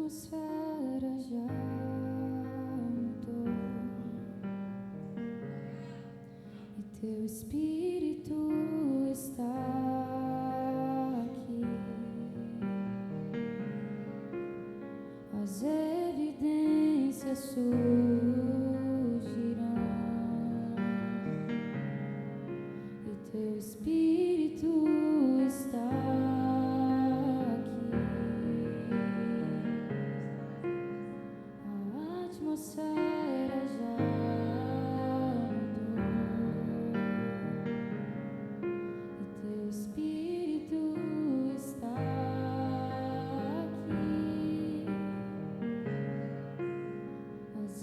atmosfera já mudou e teu Espírito está aqui. As evidências surgirão e teu Espírito está aqui. A atmosfera já mudou e teu Espírito está aqui. As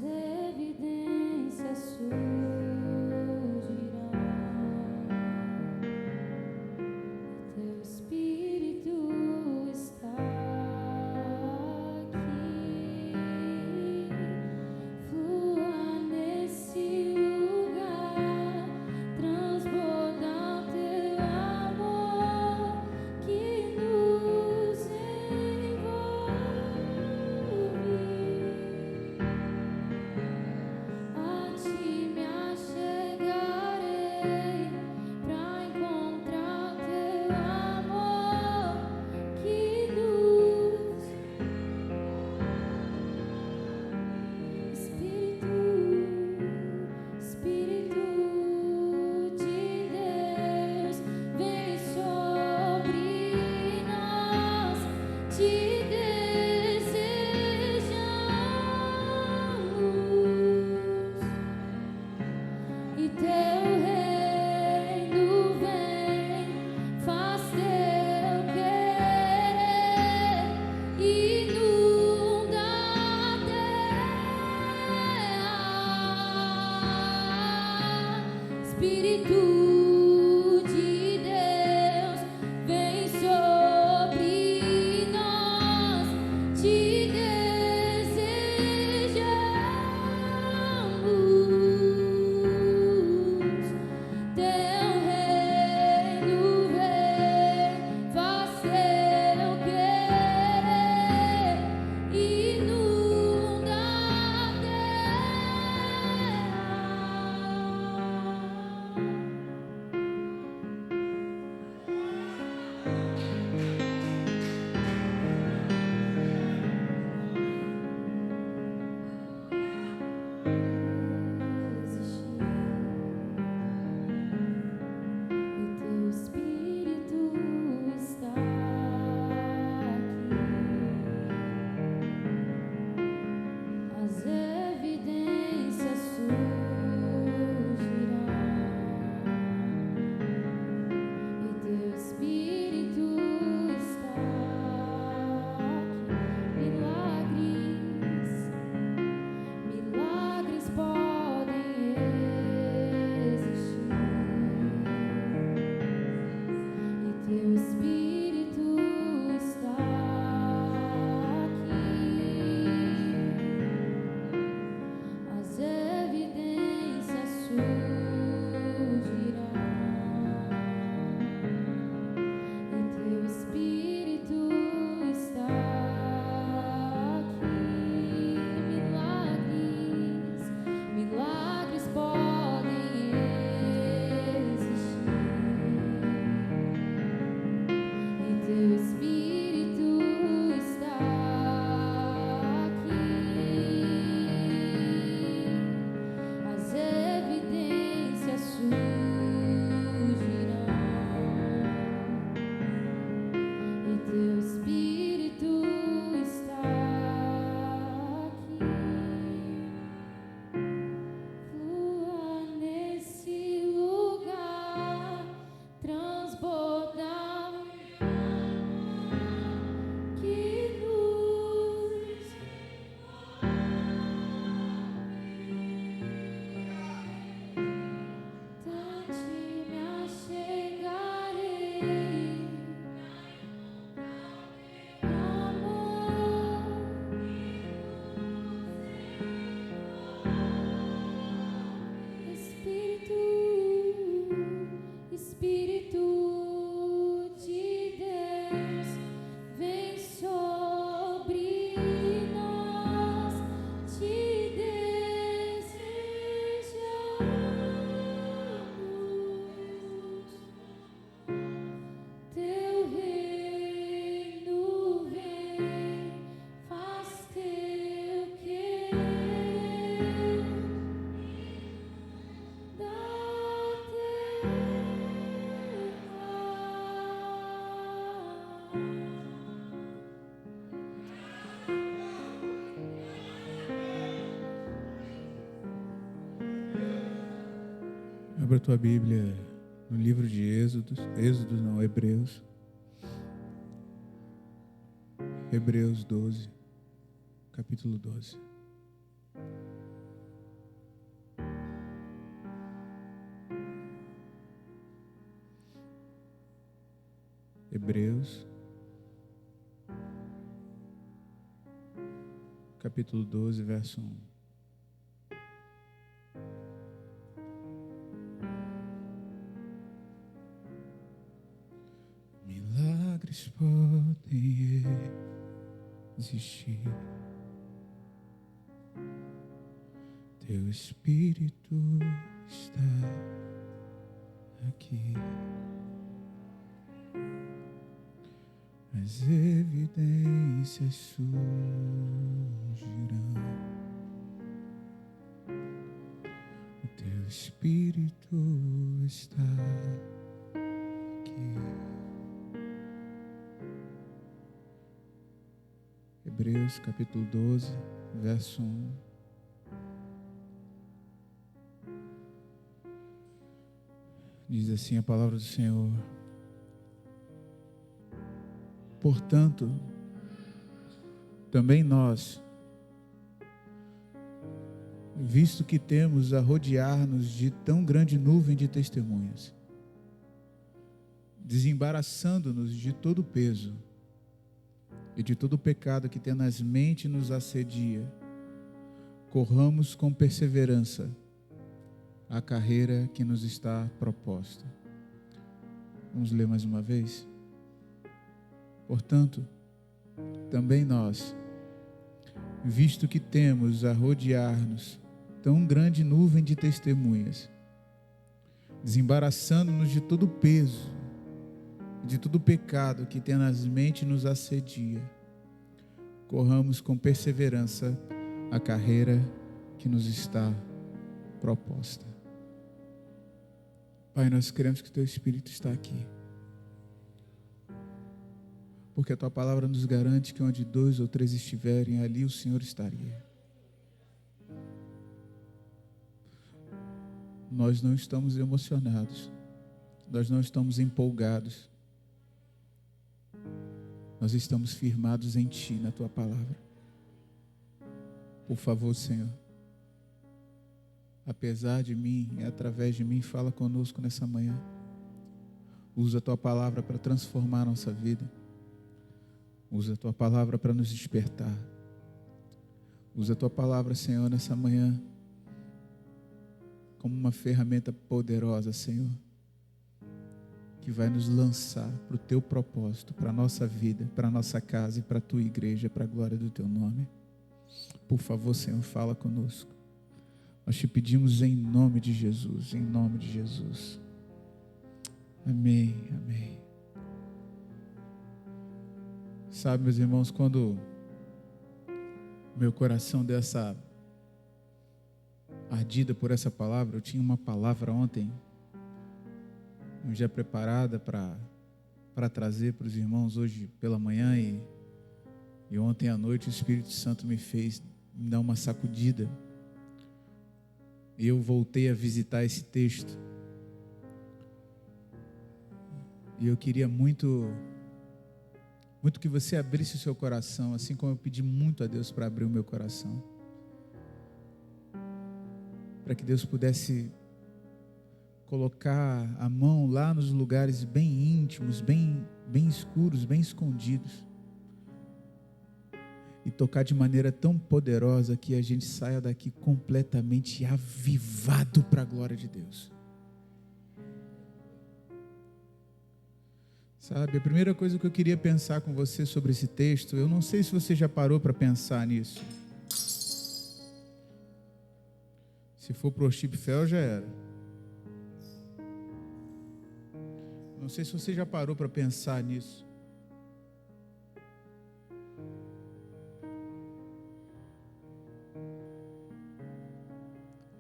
Abra a tua Bíblia no livro de Hebreus. Hebreus 12, capítulo 12. Hebreus, capítulo 12, verso 1. Milagres podem existir. Teu Espírito está aqui. As evidências surgirão. O teu Espírito está aqui. Hebreus capítulo 12, verso 1. Diz assim a palavra do Senhor: portanto, também nós, visto que temos a rodear-nos de tão grande nuvem de testemunhas, desembaraçando-nos de todo o peso e de todo o pecado que tenazmente nos assedia, corramos com perseverança a carreira que nos está proposta. Vamos ler mais uma vez? Portanto, também nós, visto que temos a rodear-nos tão grande nuvem de testemunhas, desembaraçando-nos de todo o peso, de todo o pecado que tenazmente nos assedia, corramos com perseverança a carreira que nos está proposta. Pai, nós queremos que o Teu Espírito está aqui, porque a Tua palavra nos garante que onde 2 ou 3 estiverem, ali o Senhor estaria. Nós não estamos emocionados, nós não estamos empolgados, nós estamos firmados em Ti, na Tua palavra. Por favor, Senhor, apesar de mim e através de mim, fala conosco nessa manhã. Usa a Tua palavra para transformar a nossa vida. Usa a Tua palavra para nos despertar. Usa a Tua palavra, Senhor, nessa manhã como uma ferramenta poderosa, Senhor, que vai nos lançar para o Teu propósito, para a nossa vida, para a nossa casa e para a Tua igreja, para a glória do Teu nome. Por favor, Senhor, fala conosco. Nós te pedimos em nome de Jesus, em nome de Jesus. Amém, amém. Sabe, meus irmãos, quando meu coração deu essa ardida por essa palavra, eu tinha uma palavra ontem, um dia preparada para trazer para os irmãos hoje pela manhã, e ontem à noite o Espírito Santo me fez me dar uma sacudida, e eu voltei a visitar esse texto, e eu queria muito que você abrisse o seu coração, assim como eu pedi muito a Deus para abrir o meu coração, para que Deus pudesse colocar a mão lá nos lugares bem íntimos, bem escuros, bem escondidos, e tocar de maneira tão poderosa que a gente saia daqui completamente avivado para a glória de Deus. Sabe, a primeira coisa que eu queria pensar com você sobre esse texto, eu não sei se você já parou para pensar nisso. Se for pro Chipfel, já era. Não sei se você já parou para pensar nisso.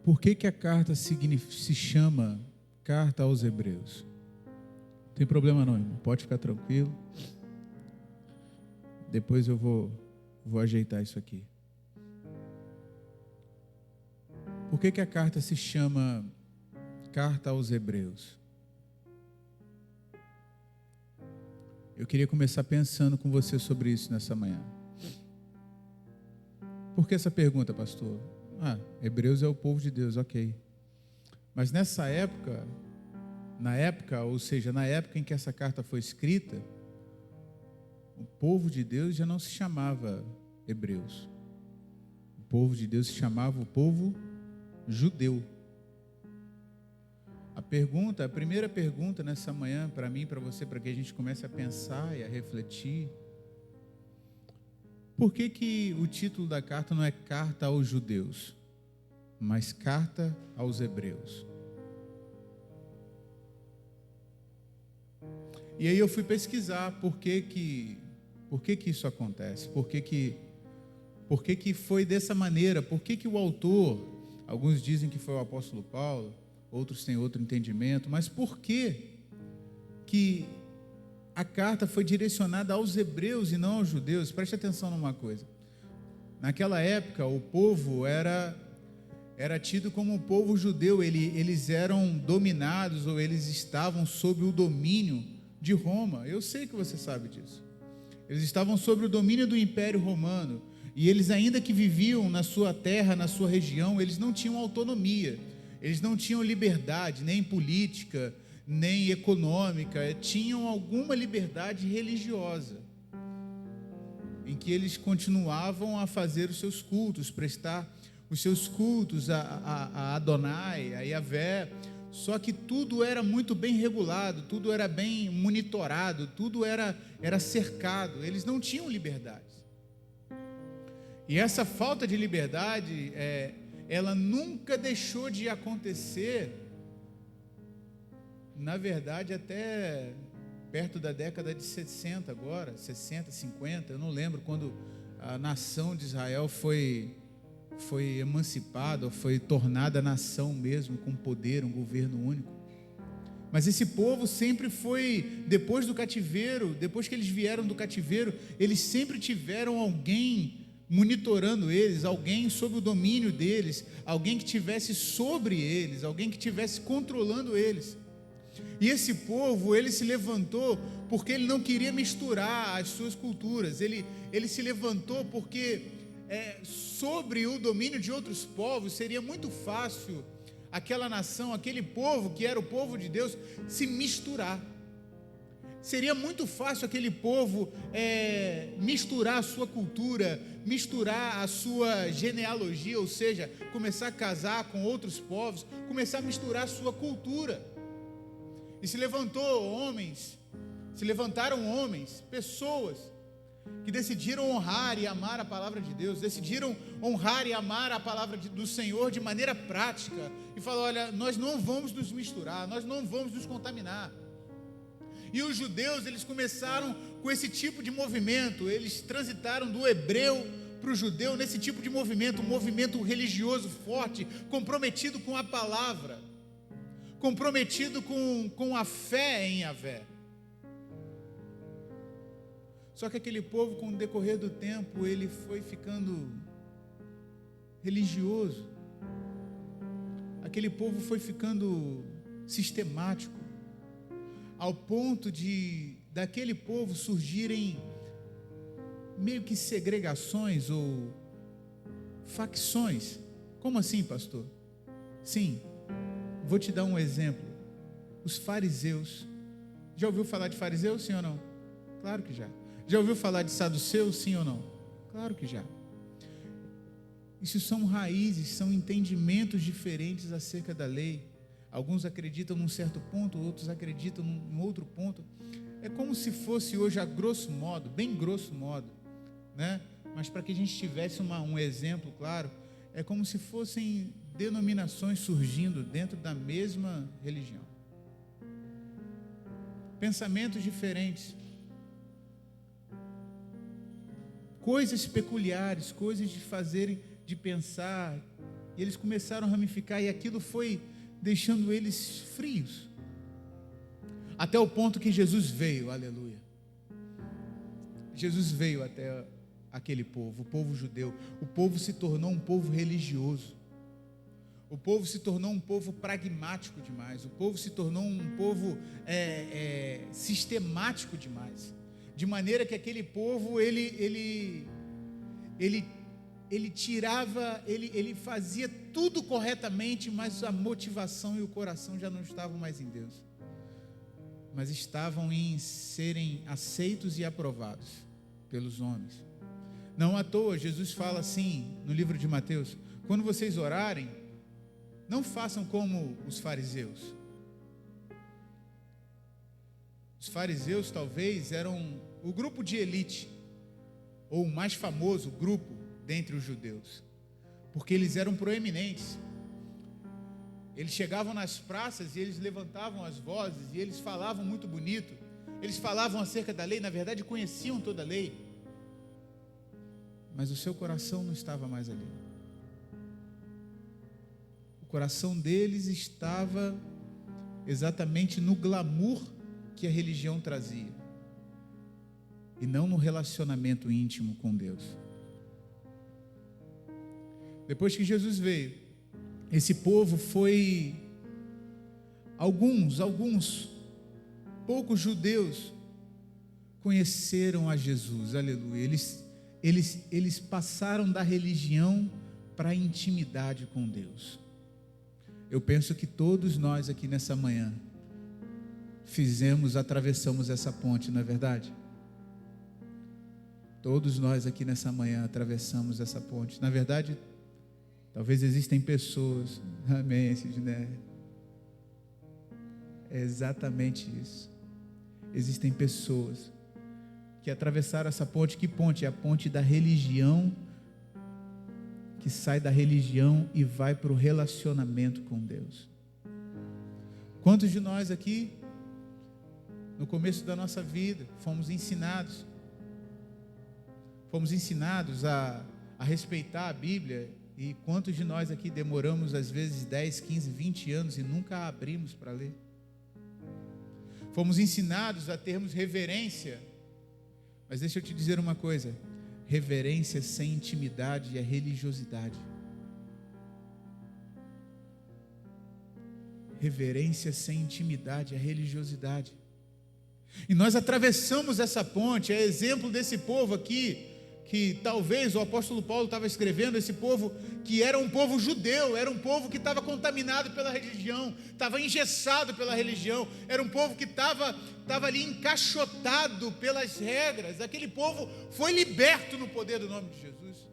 Por que a carta se chama Carta aos Hebreus? Não tem problema não, irmão. Pode ficar tranquilo. Depois eu vou ajeitar isso aqui. Por que a carta se chama carta aos Hebreus. Eu queria começar pensando com você sobre isso nessa manhã. Por que essa pergunta, pastor? Hebreus é o povo de Deus, ok. Mas nessa época, na época em que essa carta foi escrita, o povo de Deus já não se chamava Hebreus. O povo de Deus se chamava o povo judeu. A primeira pergunta nessa manhã, para mim, para você, para que a gente comece a pensar e a refletir, por que o título da carta não é Carta aos Judeus, mas Carta aos Hebreus? E aí eu fui pesquisar por que isso acontece, por que foi dessa maneira, por que o autor, alguns dizem que foi o apóstolo Paulo, outros têm outro entendimento, mas por que a carta foi direcionada aos hebreus e não aos judeus? Preste atenção numa coisa. Naquela época, o povo era tido como o povo judeu, eles eram dominados, ou eles estavam sob o domínio de Roma. Eu sei que você sabe disso. Eles estavam sob o domínio do Império Romano, e eles, ainda que viviam na sua terra, na sua região, eles não tinham autonomia, eles não tinham liberdade, nem política, nem econômica, tinham alguma liberdade religiosa, em que eles continuavam a fazer os seus cultos, prestar os seus cultos a Adonai, a Yahvé. Só que tudo era muito bem regulado, tudo era bem monitorado, tudo era cercado, eles não tinham liberdade. E essa falta de liberdade, ela nunca deixou de acontecer, na verdade, até perto da década de 60 agora, 60, 50, eu não lembro quando a nação de Israel foi emancipada, foi tornada nação mesmo, com poder, um governo único. Mas esse povo sempre foi, depois do cativeiro, depois que eles vieram do cativeiro, eles sempre tiveram alguém monitorando eles, alguém sob o domínio deles, alguém que tivesse sobre eles, alguém que tivesse controlando eles. E esse povo, ele se levantou porque ele não queria misturar as suas culturas, ele se levantou porque sobre o domínio de outros povos seria muito fácil aquela nação, aquele povo que era o povo de Deus, se misturar. Seria muito fácil aquele povo misturar a sua cultura, misturar a sua genealogia, ou seja, começar a casar com outros povos, começar a misturar a sua cultura. E se levantaram homens, pessoas que decidiram honrar e amar a palavra de Deus, decidiram honrar e amar a palavra do Senhor de maneira prática, e falaram: olha, nós não vamos nos misturar, nós não vamos nos contaminar. E os judeus, eles começaram com esse tipo de movimento, eles transitaram do hebreu para o judeu nesse tipo de movimento, um movimento religioso forte, comprometido com a palavra, comprometido com a fé em Yahvé. Só que aquele povo, com o decorrer do tempo, ele foi ficando religioso, aquele povo foi ficando sistemático, ao ponto daquele povo surgirem meio que segregações ou facções. Como assim, pastor? Sim, vou te dar um exemplo. Os fariseus. Já ouviu falar de fariseus, sim ou não? Claro que já. Já ouviu falar de saduceus, sim ou não? Claro que já. Isso são raízes, são entendimentos diferentes acerca da lei. Alguns acreditam num certo ponto, outros acreditam num outro ponto. É como se fosse hoje, a grosso modo, bem grosso modo, né? Mas para que a gente tivesse um exemplo claro, é como se fossem denominações surgindo dentro da mesma religião. Pensamentos diferentes. Coisas peculiares, coisas de fazerem, de pensar. E eles começaram a ramificar, e aquilo foi deixando eles frios, até o ponto que Jesus veio, aleluia. Jesus veio até aquele povo, o povo judeu. O povo se tornou um povo religioso, O povo se tornou um povo pragmático demais. O povo se tornou um povo sistemático demais. De maneira que aquele povo, ele fazia tudo corretamente, mas a motivação e o coração já não estavam mais em Deus. Mas estavam em serem aceitos e aprovados pelos homens. Não à toa, Jesus fala assim, no livro de Mateus: quando vocês orarem, não façam como os fariseus. Os fariseus talvez eram o grupo de elite, ou o mais famoso grupo dentre os judeus, porque eles eram proeminentes. Eles chegavam nas praças e eles levantavam as vozes e eles falavam muito bonito. Eles falavam acerca da lei, na verdade conheciam toda a lei, mas o seu coração não estava mais ali. O coração deles estava exatamente no glamour que a religião trazia, e não no relacionamento íntimo com Deus. Depois que Jesus veio, esse povo foi, poucos judeus conheceram a Jesus, aleluia. Eles passaram da religião para a intimidade com Deus. Eu penso que todos nós aqui nessa manhã atravessamos essa ponte, não é verdade? Todos nós aqui nessa manhã atravessamos essa ponte. Na verdade, talvez existem pessoas, amém, Sidney, é exatamente isso. Existem pessoas que atravessaram essa ponte. Que ponte? É a ponte da religião, que sai da religião e vai para o relacionamento com Deus. Quantos de nós aqui, no começo da nossa vida, fomos ensinados a respeitar a Bíblia? E quantos de nós aqui demoramos às vezes 10, 15, 20 anos e nunca a abrimos para ler? Fomos ensinados a termos reverência, mas deixa eu te dizer uma coisa: reverência sem intimidade é religiosidade. Reverência sem intimidade é religiosidade. E nós atravessamos essa ponte, é exemplo desse povo aqui, que talvez o apóstolo Paulo estava escrevendo, esse povo que era um povo judeu, era um povo que estava contaminado pela religião, estava engessado pela religião, era um povo que estava ali encaixotado pelas regras. Aquele povo foi liberto no poder do nome de Jesus,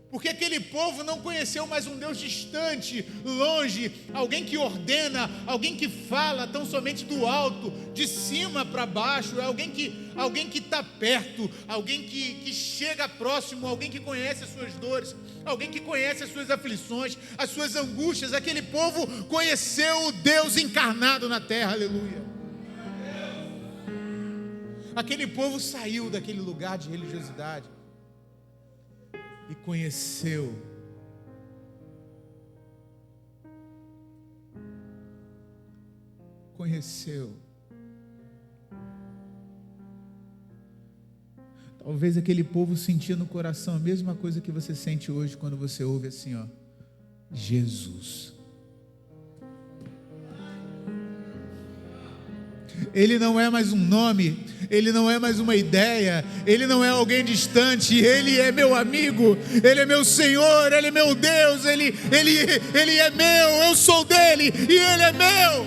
porque aquele povo não conheceu mais um Deus distante, longe, alguém que ordena, alguém que fala tão somente do alto, de cima para baixo, alguém que está perto, alguém que chega próximo, alguém que conhece as suas dores, alguém que conhece as suas aflições, as suas angústias. Aquele povo conheceu o Deus encarnado na terra, aleluia. Aquele povo saiu daquele lugar de religiosidade e conheceu talvez aquele povo sentia no coração a mesma coisa que você sente hoje quando você ouve assim, ó, Jesus. Ele não é mais um nome, Ele não é mais uma ideia, Ele não é alguém distante, Ele é meu amigo, Ele é meu Senhor, Ele é meu Deus, Ele é meu, eu sou dEle e Ele é meu.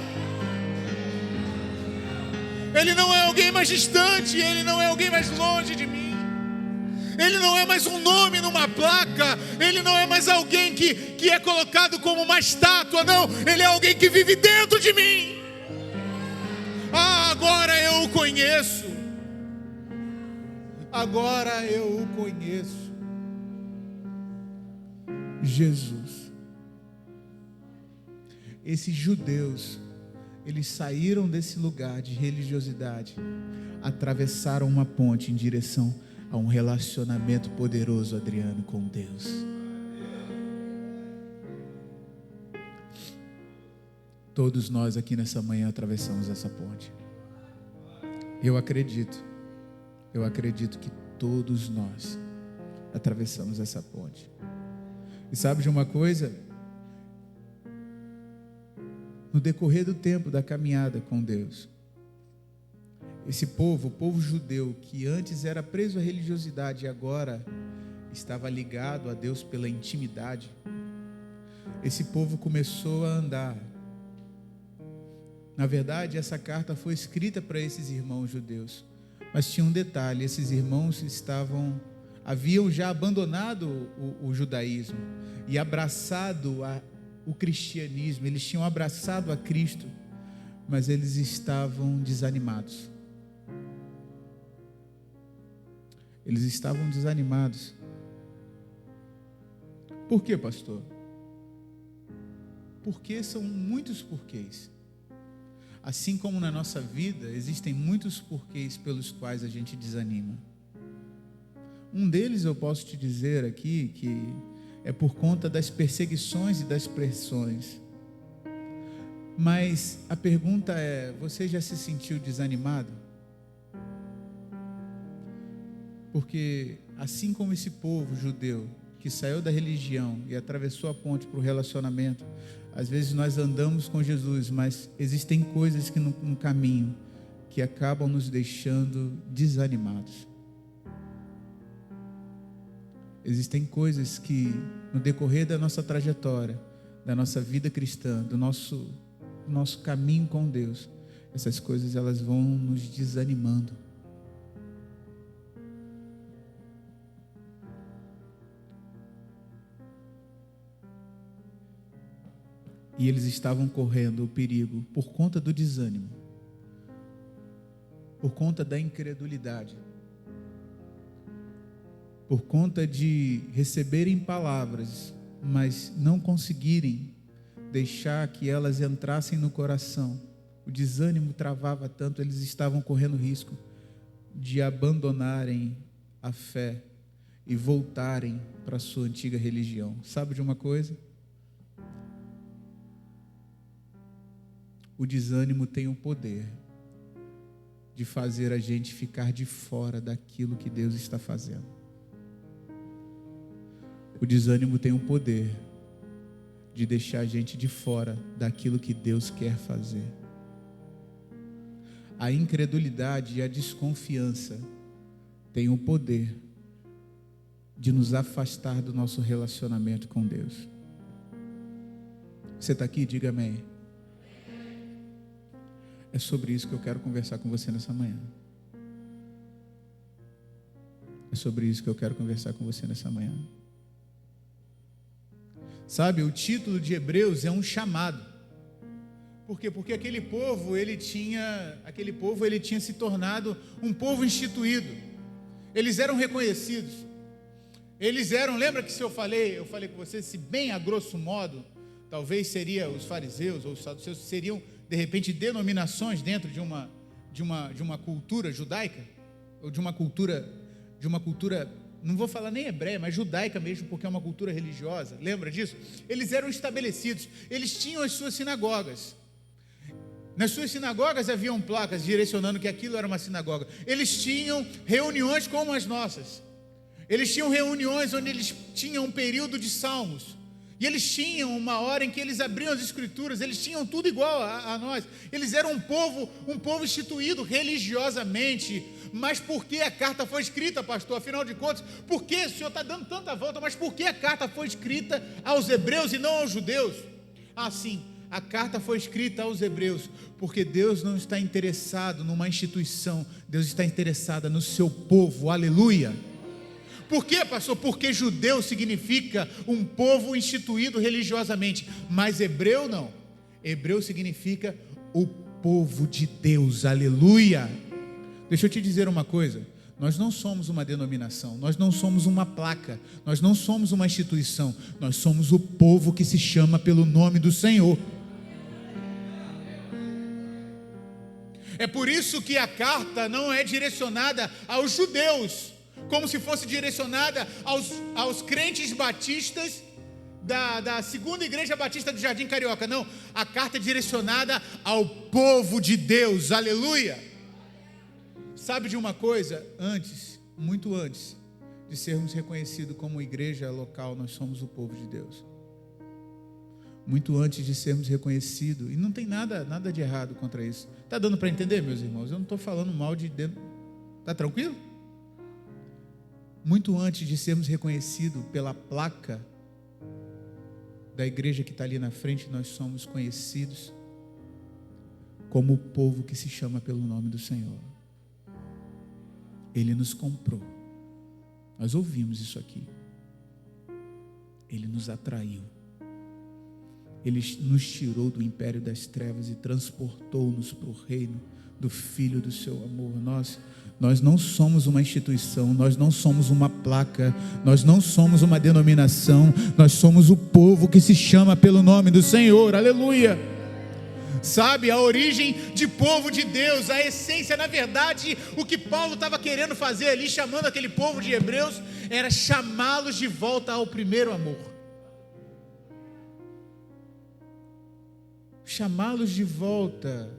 Ele não é alguém mais distante, Ele não é alguém mais longe de mim. Ele não é mais um nome numa placa, Ele não é mais alguém que é colocado como uma estátua, não, Ele é alguém que vive dentro de mim. Agora eu o conheço. Agora eu o conheço. Jesus. Esses judeus, eles saíram desse lugar de religiosidade, atravessaram uma ponte em direção a um relacionamento poderoso, Adriano, com Deus. Todos nós aqui nessa manhã atravessamos essa ponte. Eu acredito que todos nós atravessamos essa ponte. E sabe de uma coisa? no decorrer do tempo da caminhada com Deus, esse povo, o povo judeu, que antes era preso à religiosidade e agora estava ligado a Deus pela intimidade, esse povo começou a andar. Na verdade, essa carta foi escrita para esses irmãos judeus, mas tinha um detalhe: esses irmãos haviam já abandonado o judaísmo e abraçado o cristianismo. Eles tinham abraçado a Cristo, mas eles estavam desanimados. Eles estavam desanimados. Por quê, pastor? Porque são muitos porquês. Assim como na nossa vida, existem muitos porquês pelos quais a gente desanima. Um deles eu posso te dizer aqui que é por conta das perseguições e das pressões. Mas a pergunta é: você já se sentiu desanimado? Porque assim como esse povo judeu que saiu da religião e atravessou a ponte para o relacionamento, às vezes nós andamos com Jesus, mas existem coisas que no caminho que acabam nos deixando desanimados. Existem coisas que no decorrer da nossa trajetória, da nossa vida cristã, do nosso caminho com Deus, essas coisas elas vão nos desanimando. E eles estavam correndo o perigo por conta do desânimo, por conta da incredulidade, por conta de receberem palavras, mas não conseguirem deixar que elas entrassem no coração. O desânimo travava tanto, eles estavam correndo risco de abandonarem a fé e voltarem para a sua antiga religião. Sabe de uma coisa? O desânimo tem o poder de fazer a gente ficar de fora daquilo que Deus está fazendo. O desânimo tem o poder de deixar a gente de fora daquilo que Deus quer fazer. A incredulidade e a desconfiança têm o poder de nos afastar do nosso relacionamento com Deus. Você está aqui? Diga amém. É sobre isso que eu quero conversar com você nessa manhã. É sobre isso que eu quero conversar com você nessa manhã. Sabe, o título de Hebreus é um chamado. Por quê? Porque aquele povo ele tinha se tornado um povo instituído. Eles eram reconhecidos. Lembra que eu falei com você, se bem a grosso modo, talvez seria os fariseus ou os saduceus, seriam de repente denominações dentro de uma cultura judaica, ou de uma cultura, não vou falar nem hebreia, mas judaica mesmo, porque é uma cultura religiosa. Lembra disso? Eles eram estabelecidos, eles tinham as suas sinagogas. Nas suas sinagogas haviam placas direcionando que aquilo era uma sinagoga. Eles tinham reuniões como as nossas. Eles tinham reuniões onde eles tinham um período de salmos. E eles tinham uma hora em que eles abriam as escrituras. Eles tinham tudo igual a nós. Eles eram um povo instituído religiosamente. Mas por que a carta foi escrita, pastor? Afinal de contas, por que o senhor está dando tanta volta? Mas por que a carta foi escrita aos hebreus e não aos judeus? Sim, a carta foi escrita aos hebreus, porque Deus não está interessado numa instituição. Deus está interessado no seu povo. Aleluia! Por quê, pastor? Porque judeu significa um povo instituído religiosamente, mas hebreu não. Hebreu significa o povo de Deus. Aleluia! Deixa eu te dizer uma coisa: nós não somos uma denominação, nós não somos uma placa, nós não somos uma instituição, nós somos o povo que se chama pelo nome do Senhor. É por isso que a carta não é direcionada aos judeus, como se fosse direcionada aos crentes batistas da segunda igreja batista do Jardim Carioca. Não, a carta é direcionada ao povo de Deus. Aleluia! Sabe de uma coisa? Muito antes de sermos reconhecidos como igreja local, nós somos o povo de Deus. muito antes de sermos reconhecidos, e não tem nada de errado contra isso. Está dando para entender, meus irmãos? Eu não estou falando mal de dentro. Está tranquilo? Muito antes de sermos reconhecidos pela placa da igreja que está ali na frente, nós somos conhecidos como o povo que se chama pelo nome do Senhor. Ele nos comprou. Nós ouvimos isso aqui. Ele nos atraiu. Ele nos tirou do império das trevas e transportou-nos para o reino do Filho do seu amor. Nós não somos uma instituição, nós não somos uma placa, nós não somos uma denominação, nós somos o povo que se chama pelo nome do Senhor. Aleluia! Sabe, a origem de povo de Deus, a essência, na verdade, o que Paulo estava querendo fazer ali, chamando aquele povo de Hebreus, era chamá-los de volta ao primeiro amor. Chamá-los de volta,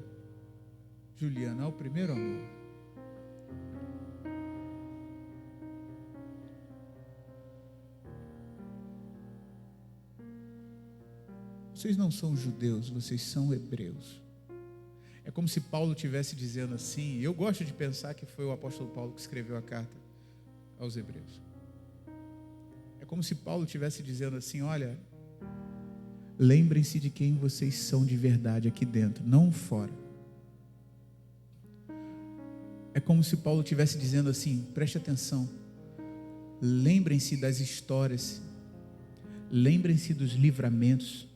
Juliana, ao primeiro amor. Vocês não são judeus, vocês são hebreus. É como se Paulo estivesse dizendo assim, eu gosto de pensar que foi o apóstolo Paulo que escreveu a carta aos hebreus. É como se Paulo estivesse dizendo assim, olha, lembrem-se de quem vocês são de verdade aqui dentro, não fora. É como se Paulo estivesse dizendo assim, preste atenção, lembrem-se das histórias, lembrem-se dos livramentos,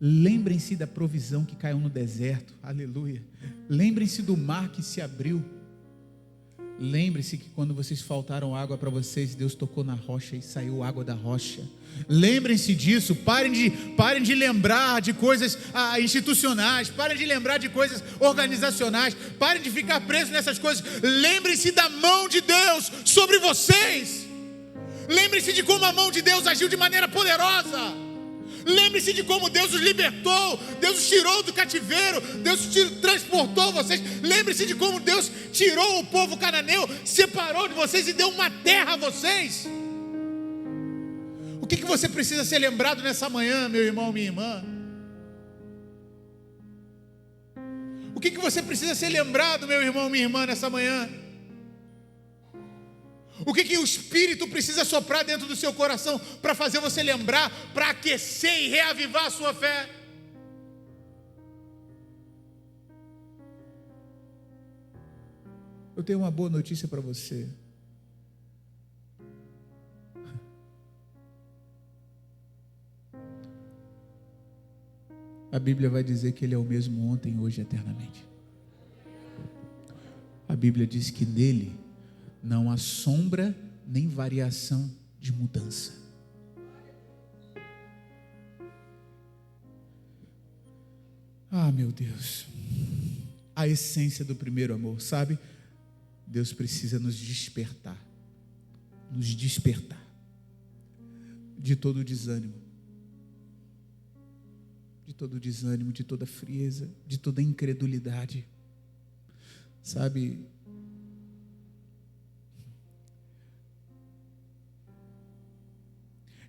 lembrem-se da provisão que caiu no deserto, aleluia. Lembrem-se do mar que se abriu. Lembre-se que quando vocês faltaram água para vocês, Deus tocou na rocha e saiu água da rocha. Lembrem-se disso, parem de lembrar de coisas institucionais, parem de lembrar de coisas organizacionais, parem de ficar presos nessas coisas. Lembrem-se da mão de Deus sobre vocês. Lembrem-se de como a mão de Deus agiu de maneira poderosa. Lembre-se de como Deus os libertou, Deus os tirou do cativeiro, Deus transportou vocês. Lembre-se de como Deus tirou o povo cananeu, separou de vocês e deu uma terra a vocês. O que você precisa ser lembrado nessa manhã, meu irmão, minha irmã? O que você precisa ser lembrado, meu irmão, minha irmã, nessa manhã? O que o Espírito precisa soprar dentro do seu coração para fazer você lembrar, para aquecer e reavivar a sua fé? Eu tenho uma boa notícia para você. A Bíblia vai dizer que Ele é o mesmo ontem, hoje e eternamente. A Bíblia diz que nele não há sombra nem variação de mudança. Ah, meu Deus, a essência do primeiro amor, sabe? Deus precisa nos despertar de todo desânimo, de toda frieza, de toda incredulidade, sabe?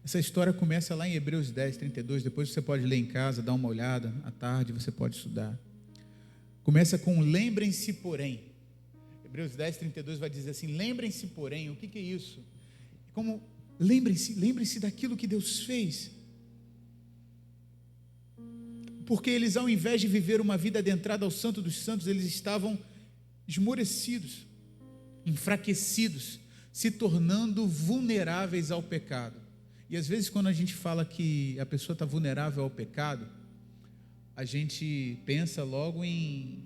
Essa história começa lá em Hebreus 10, 32, depois você pode ler em casa, dar uma olhada, à tarde você pode estudar. Começa com lembrem-se porém. Hebreus 10, 32 vai dizer assim, lembrem-se porém, o que é isso? Como, lembrem-se daquilo que Deus fez. Porque eles, ao invés de viver uma vida adentrada ao Santo dos Santos, eles estavam esmorecidos, enfraquecidos, se tornando vulneráveis ao pecado. E às vezes quando a gente fala que a pessoa está vulnerável ao pecado, a gente pensa logo em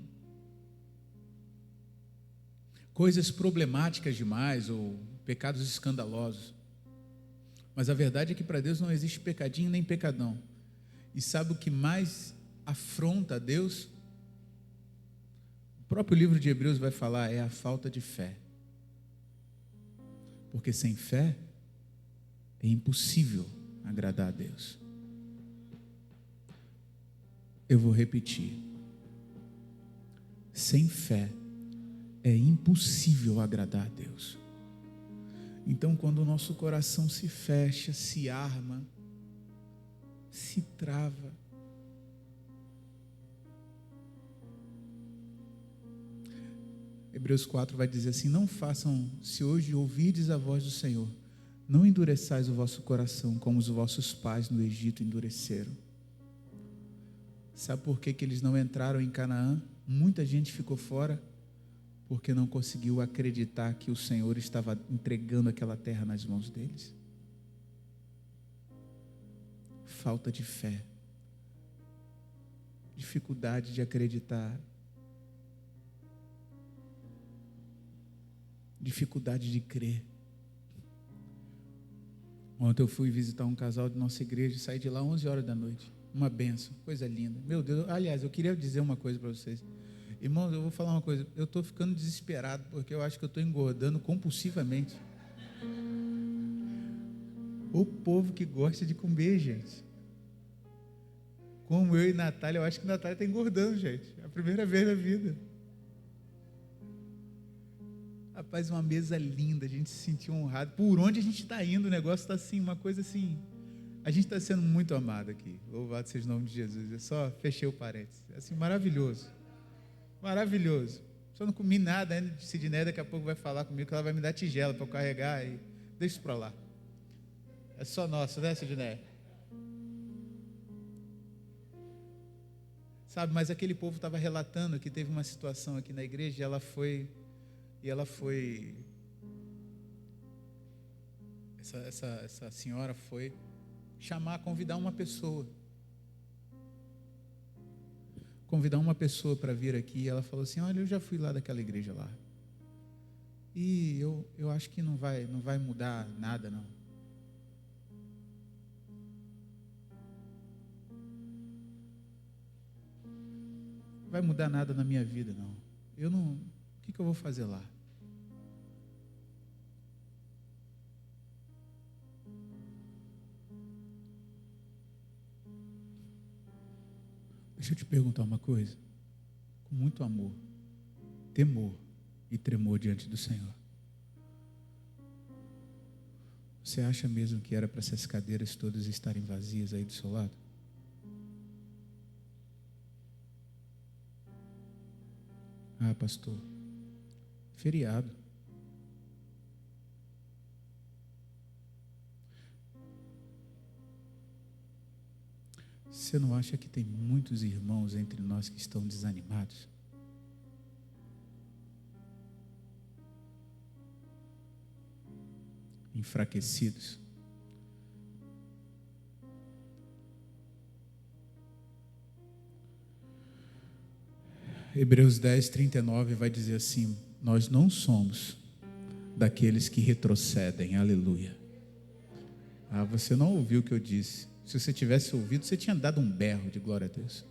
coisas problemáticas demais ou pecados escandalosos. Mas a verdade é que para Deus não existe pecadinho nem pecadão. E sabe o que mais afronta a Deus? O próprio livro de Hebreus vai falar, é a falta de fé. Porque sem fé é impossível agradar a Deus. Eu vou repetir. Sem fé é impossível agradar a Deus. Então, quando o nosso coração se fecha, se arma se trava. Hebreus 4 vai dizer assim: não façam, se hoje ouvirdes a voz do Senhor, não endureçais o vosso coração como os vossos pais no Egito endureceram. Sabe por que eles não entraram em Canaã? Muita gente ficou fora porque não conseguiu acreditar que o Senhor estava entregando aquela terra nas mãos deles. Falta de fé, dificuldade de acreditar, dificuldade de crer. Ontem eu fui visitar um casal de nossa igreja e saí de lá 11 horas da noite. Uma bênção, coisa linda. Meu Deus, aliás, eu queria dizer uma coisa para vocês. Irmãos, eu vou falar uma coisa. Eu estou ficando desesperado porque eu acho que eu estou engordando compulsivamente. O povo que gosta de comer, gente. Como eu e Natália, eu acho que Natália está engordando, gente. É a primeira vez na vida. Rapaz, uma mesa linda, a gente se sentiu honrado. Por onde a gente está indo, o negócio está assim, uma coisa assim. A gente está sendo muito amado aqui. Louvado seja o nome de Jesus. Eu só fechei o parênteses. Assim, maravilhoso. Maravilhoso. Só não comi nada ainda de Sidney, daqui a pouco vai falar comigo que ela vai me dar tigela para eu carregar e deixa isso para lá. É só nosso, né, Sidney? Sabe, mas aquele povo estava relatando que teve uma situação aqui na igreja e ela foi essa senhora foi convidar uma pessoa para vir aqui, e ela falou assim: olha, eu já fui lá daquela igreja lá, e eu acho que não vai mudar nada, não. Não vai mudar nada na minha vida, não. O que eu vou fazer lá? Deixa eu te perguntar uma coisa. Com muito amor, temor e tremor diante do Senhor. Você acha mesmo que era para essas cadeiras todas estarem vazias aí do seu lado? Ah, pastor, feriado. Você não acha que tem muitos irmãos entre nós que estão desanimados? Enfraquecidos? Hebreus 10, 39 vai dizer assim: nós não somos daqueles que retrocedem, aleluia. Ah, você não ouviu o que eu disse. Se você tivesse ouvido, você tinha dado um berro de glória a Deus.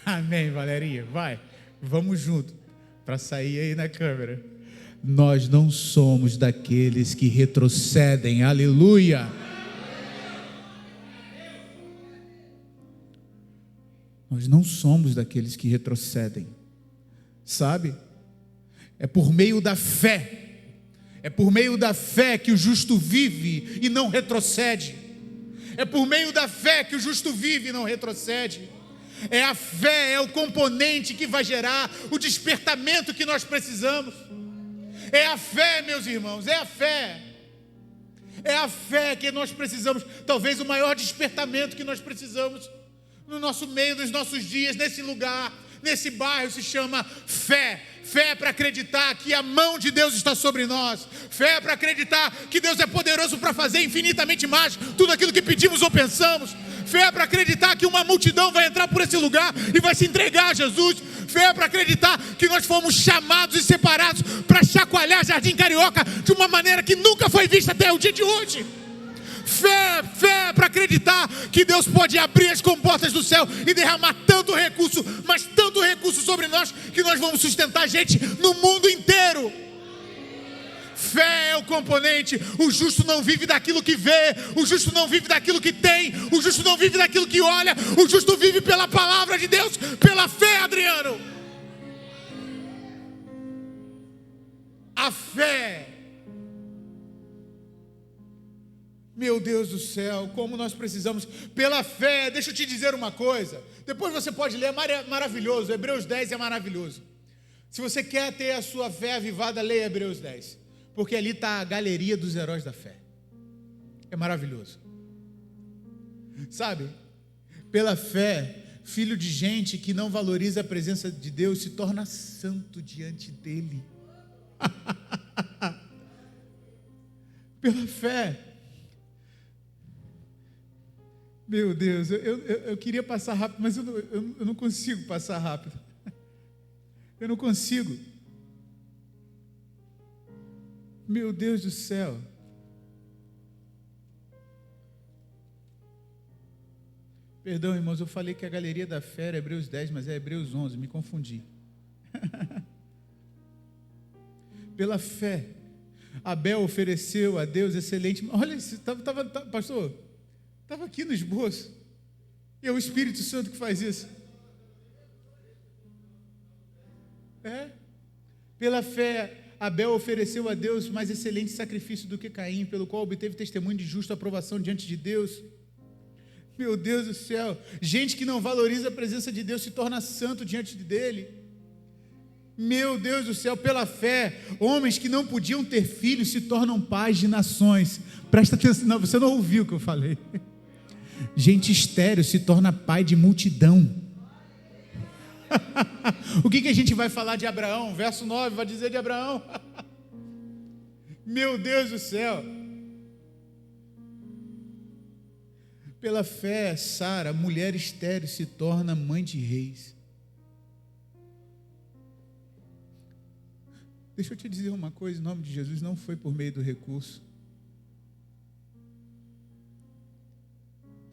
Amém, Valerinha, vai, vamos junto, para sair aí na câmera. Nós não somos daqueles que retrocedem, aleluia. Nós não somos daqueles que retrocedem, sabe? É por meio da fé. É por meio da fé que o justo vive e não retrocede. É por meio da fé que o justo vive e não retrocede. É a fé, é o componente que vai gerar o despertamento que nós precisamos. É a fé, meus irmãos, é a fé. É a fé que nós precisamos. Talvez o maior despertamento que nós precisamos no nosso meio, nos nossos dias, nesse lugar, nesse bairro, se chama fé. Fé para acreditar que a mão de Deus está sobre nós. Fé para acreditar que Deus é poderoso para fazer infinitamente mais tudo aquilo que pedimos ou pensamos. Fé para acreditar que uma multidão vai entrar por esse lugar e vai se entregar a Jesus. Fé para acreditar que nós fomos chamados e separados para chacoalhar Jardim Carioca de uma maneira que nunca foi vista até o dia de hoje. Fé para acreditar que Deus pode abrir as comportas do céu e derramar tanto recurso, mas tanto recurso sobre nós, que nós vamos sustentar gente no mundo inteiro. Fé é o componente. O justo não vive daquilo que vê, o justo não vive daquilo que tem, o justo não vive daquilo que olha, o justo vive pela palavra de Deus, pela fé, Adriano. A fé. Meu Deus do céu, como nós precisamos, pela fé. Deixa eu te dizer uma coisa, depois você pode ler, é maravilhoso, Hebreus 10 é maravilhoso. Se você quer ter a sua fé avivada, leia Hebreus 10, porque ali está a galeria dos heróis da fé. É maravilhoso. Sabe, pela fé, filho de gente que não valoriza a presença de Deus se torna santo diante dele. Pela fé. Meu Deus, eu queria passar rápido, mas eu não consigo passar rápido. Eu não consigo. Meu Deus do céu. Perdão, irmãos, eu falei que a galeria da fé era Hebreus 10, mas é Hebreus 11, me confundi. Pela fé, Abel ofereceu a Deus excelente. Olha, pastor, estava aqui no esboço. E é o Espírito Santo que faz isso. Pela fé, Abel ofereceu a Deus mais excelente sacrifício do que Caim, pelo qual obteve testemunho de justa aprovação diante de Deus. Meu Deus do céu, gente que não valoriza a presença de Deus se torna santo diante dele. Meu Deus do céu, pela fé, homens que não podiam ter filhos se tornam pais de nações. Presta atenção, não, você não ouviu o que eu falei. Gente estéril se torna pai de multidão. O que a gente vai falar de Abraão? Verso 9 vai dizer de Abraão. Meu Deus do céu. Pela fé, Sara, mulher estéril, se torna mãe de reis. Deixa eu te dizer uma coisa, em nome de Jesus, não foi por meio do recurso.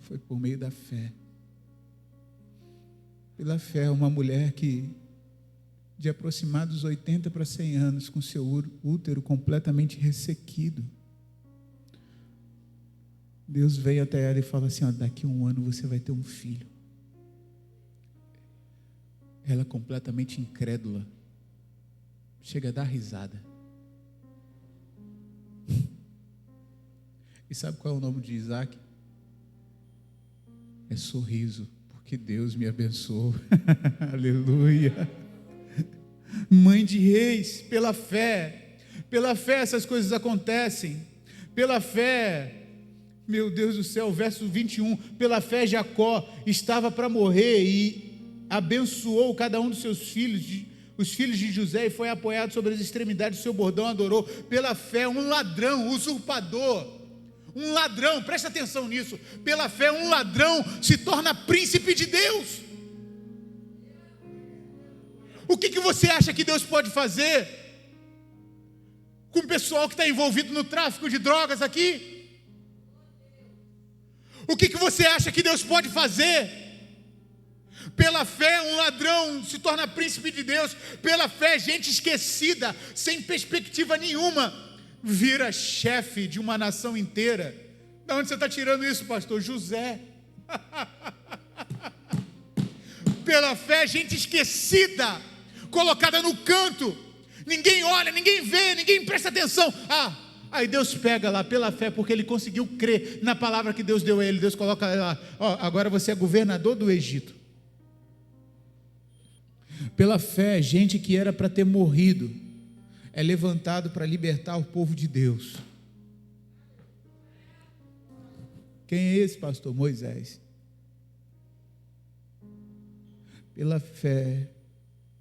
Foi por meio da fé. Pela fé, uma mulher que, de aproximados 80 para 100 anos, com seu útero completamente ressequido, Deus veio até ela e falou assim, daqui a 1 ano você vai ter um filho. Ela completamente incrédula, chega a dar risada. E sabe qual é o nome de Isaac? É sorriso, porque Deus me abençoou. Aleluia. Mãe de reis, pela fé essas coisas acontecem. Pela fé, meu Deus do céu, verso 21, pela fé Jacó estava para morrer e abençoou cada um dos seus filhos, os filhos de José, e foi apoiado sobre as extremidades do seu bordão, adorou. Pela fé, um ladrão, usurpador, um ladrão, presta atenção nisso, pela fé um ladrão se torna príncipe de Deus. O que você acha que Deus pode fazer com o pessoal que está envolvido no tráfico de drogas aqui? O que você acha que Deus pode fazer? Pela fé um ladrão se torna príncipe de Deus. Pela fé gente esquecida, sem perspectiva nenhuma, vira chefe de uma nação inteira. De onde você está tirando isso, pastor? José. Pela fé gente esquecida, colocada no canto, ninguém olha, ninguém vê, ninguém presta atenção. Aí Deus pega lá pela fé, porque ele conseguiu crer na palavra que Deus deu a ele. Deus coloca lá, agora você é governador do Egito. Pela fé, gente que era para ter morrido é levantado para libertar o povo de Deus. Quem é esse, pastor? Moisés. Pela fé,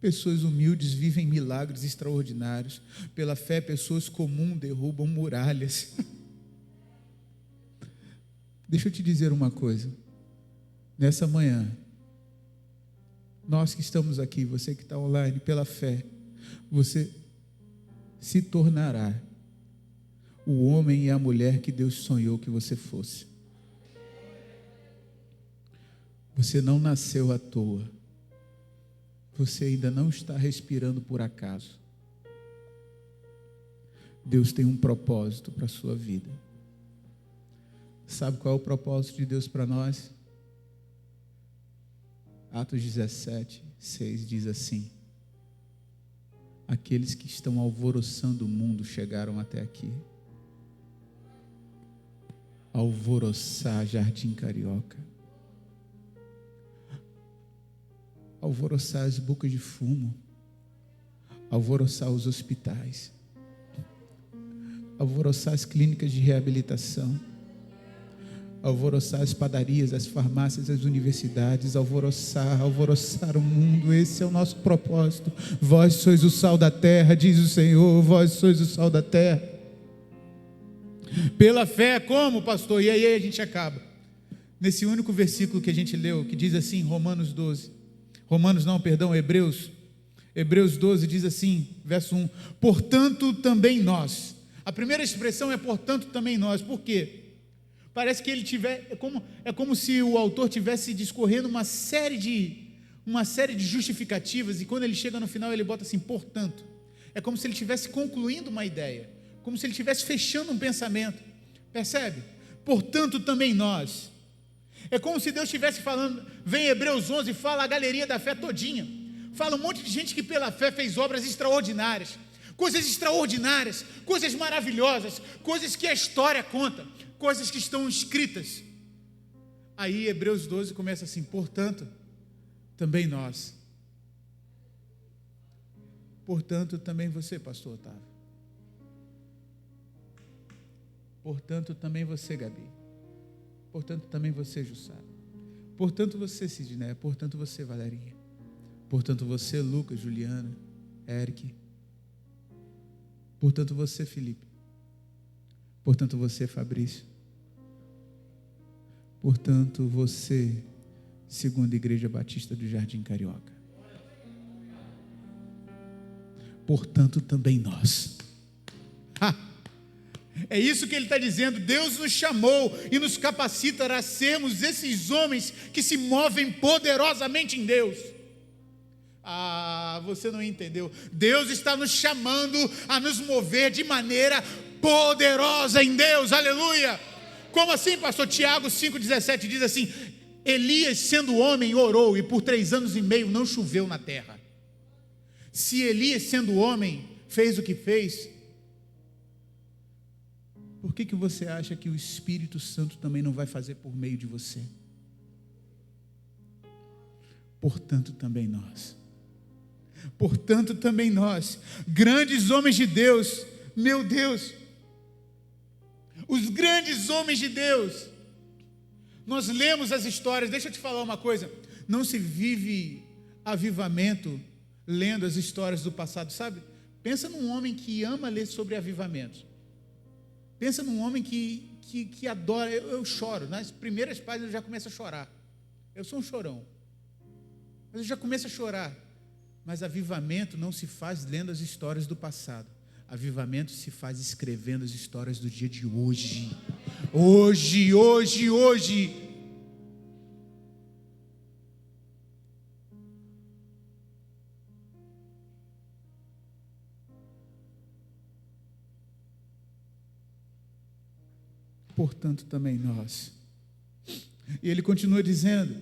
pessoas humildes vivem milagres extraordinários. Pela fé, pessoas comuns derrubam muralhas. Deixa eu te dizer uma coisa. Nessa manhã, nós que estamos aqui, você que está online, pela fé, você se tornará o homem e a mulher que Deus sonhou que você fosse. Você não nasceu à toa. Você ainda não está respirando por acaso. Deus tem um propósito para a sua vida. Sabe qual é o propósito de Deus para nós? Atos 17, 6 diz assim: aqueles que estão alvoroçando o mundo chegaram até aqui. alvoroçar Jardim Carioca, alvoroçar as bocas de fumo, alvoroçar os hospitais, alvoroçar as clínicas de reabilitação, alvoroçar as padarias, as farmácias, as universidades, alvoroçar o mundo. Esse é o nosso propósito. Vós sois o sal da terra, diz o Senhor, vós sois o sal da terra. Pela fé, como, pastor? E aí a gente acaba nesse único versículo que a gente leu, que diz assim, Hebreus 12 diz assim, verso 1, portanto também nós. A primeira expressão é portanto também nós. Por quê? Parece que é como se o autor tivesse discorrendo uma série de justificativas, e quando ele chega no final ele bota assim, portanto. É como se ele estivesse concluindo uma ideia, como se ele estivesse fechando um pensamento. Percebe? Portanto também nós. É como se Deus estivesse falando, vem Hebreus 11 e fala a galeria da fé todinha. Fala um monte de gente que pela fé fez obras extraordinárias, coisas maravilhosas, coisas que a história conta, coisas que estão escritas. Aí Hebreus 12 começa assim, portanto, também nós. Portanto, também você, pastor Otávio. Portanto, também você, Gabi. Portanto, também você, Jussara. Portanto, você, Sidneia. Portanto, você, Valerinha. Portanto, você, Lucas, Juliana, Eric. Portanto, você, Felipe. Portanto, você, Fabrício. Portanto, você, Segunda Igreja Batista do Jardim Carioca. Portanto, também nós. É isso que ele está dizendo. Deus nos chamou e nos capacita a sermos esses homens que se movem poderosamente em Deus. Você não entendeu. Deus está nos chamando a nos mover de maneira poderosa em Deus. Aleluia. Como assim, pastor? Tiago 5,17 diz assim, Elias, sendo homem, orou e por 3 anos e meio não choveu na terra. Se Elias, sendo homem, fez o que fez, por que você acha que o Espírito Santo também não vai fazer por meio de você? Portanto, também nós. Portanto, também nós, grandes homens de Deus, meu Deus, os grandes homens de Deus, nós lemos as histórias. Deixa eu te falar uma coisa, não se vive avivamento lendo as histórias do passado, sabe? Pensa num homem que ama ler sobre avivamentos. Pensa num homem que adora. Eu choro, nas primeiras páginas eu já começo a chorar. Eu sou um chorão, mas eu já começo a chorar. Mas avivamento não se faz lendo as histórias do passado. Avivamento se faz escrevendo as histórias do dia de hoje. Hoje. Portanto, também nós. E ele continua dizendo,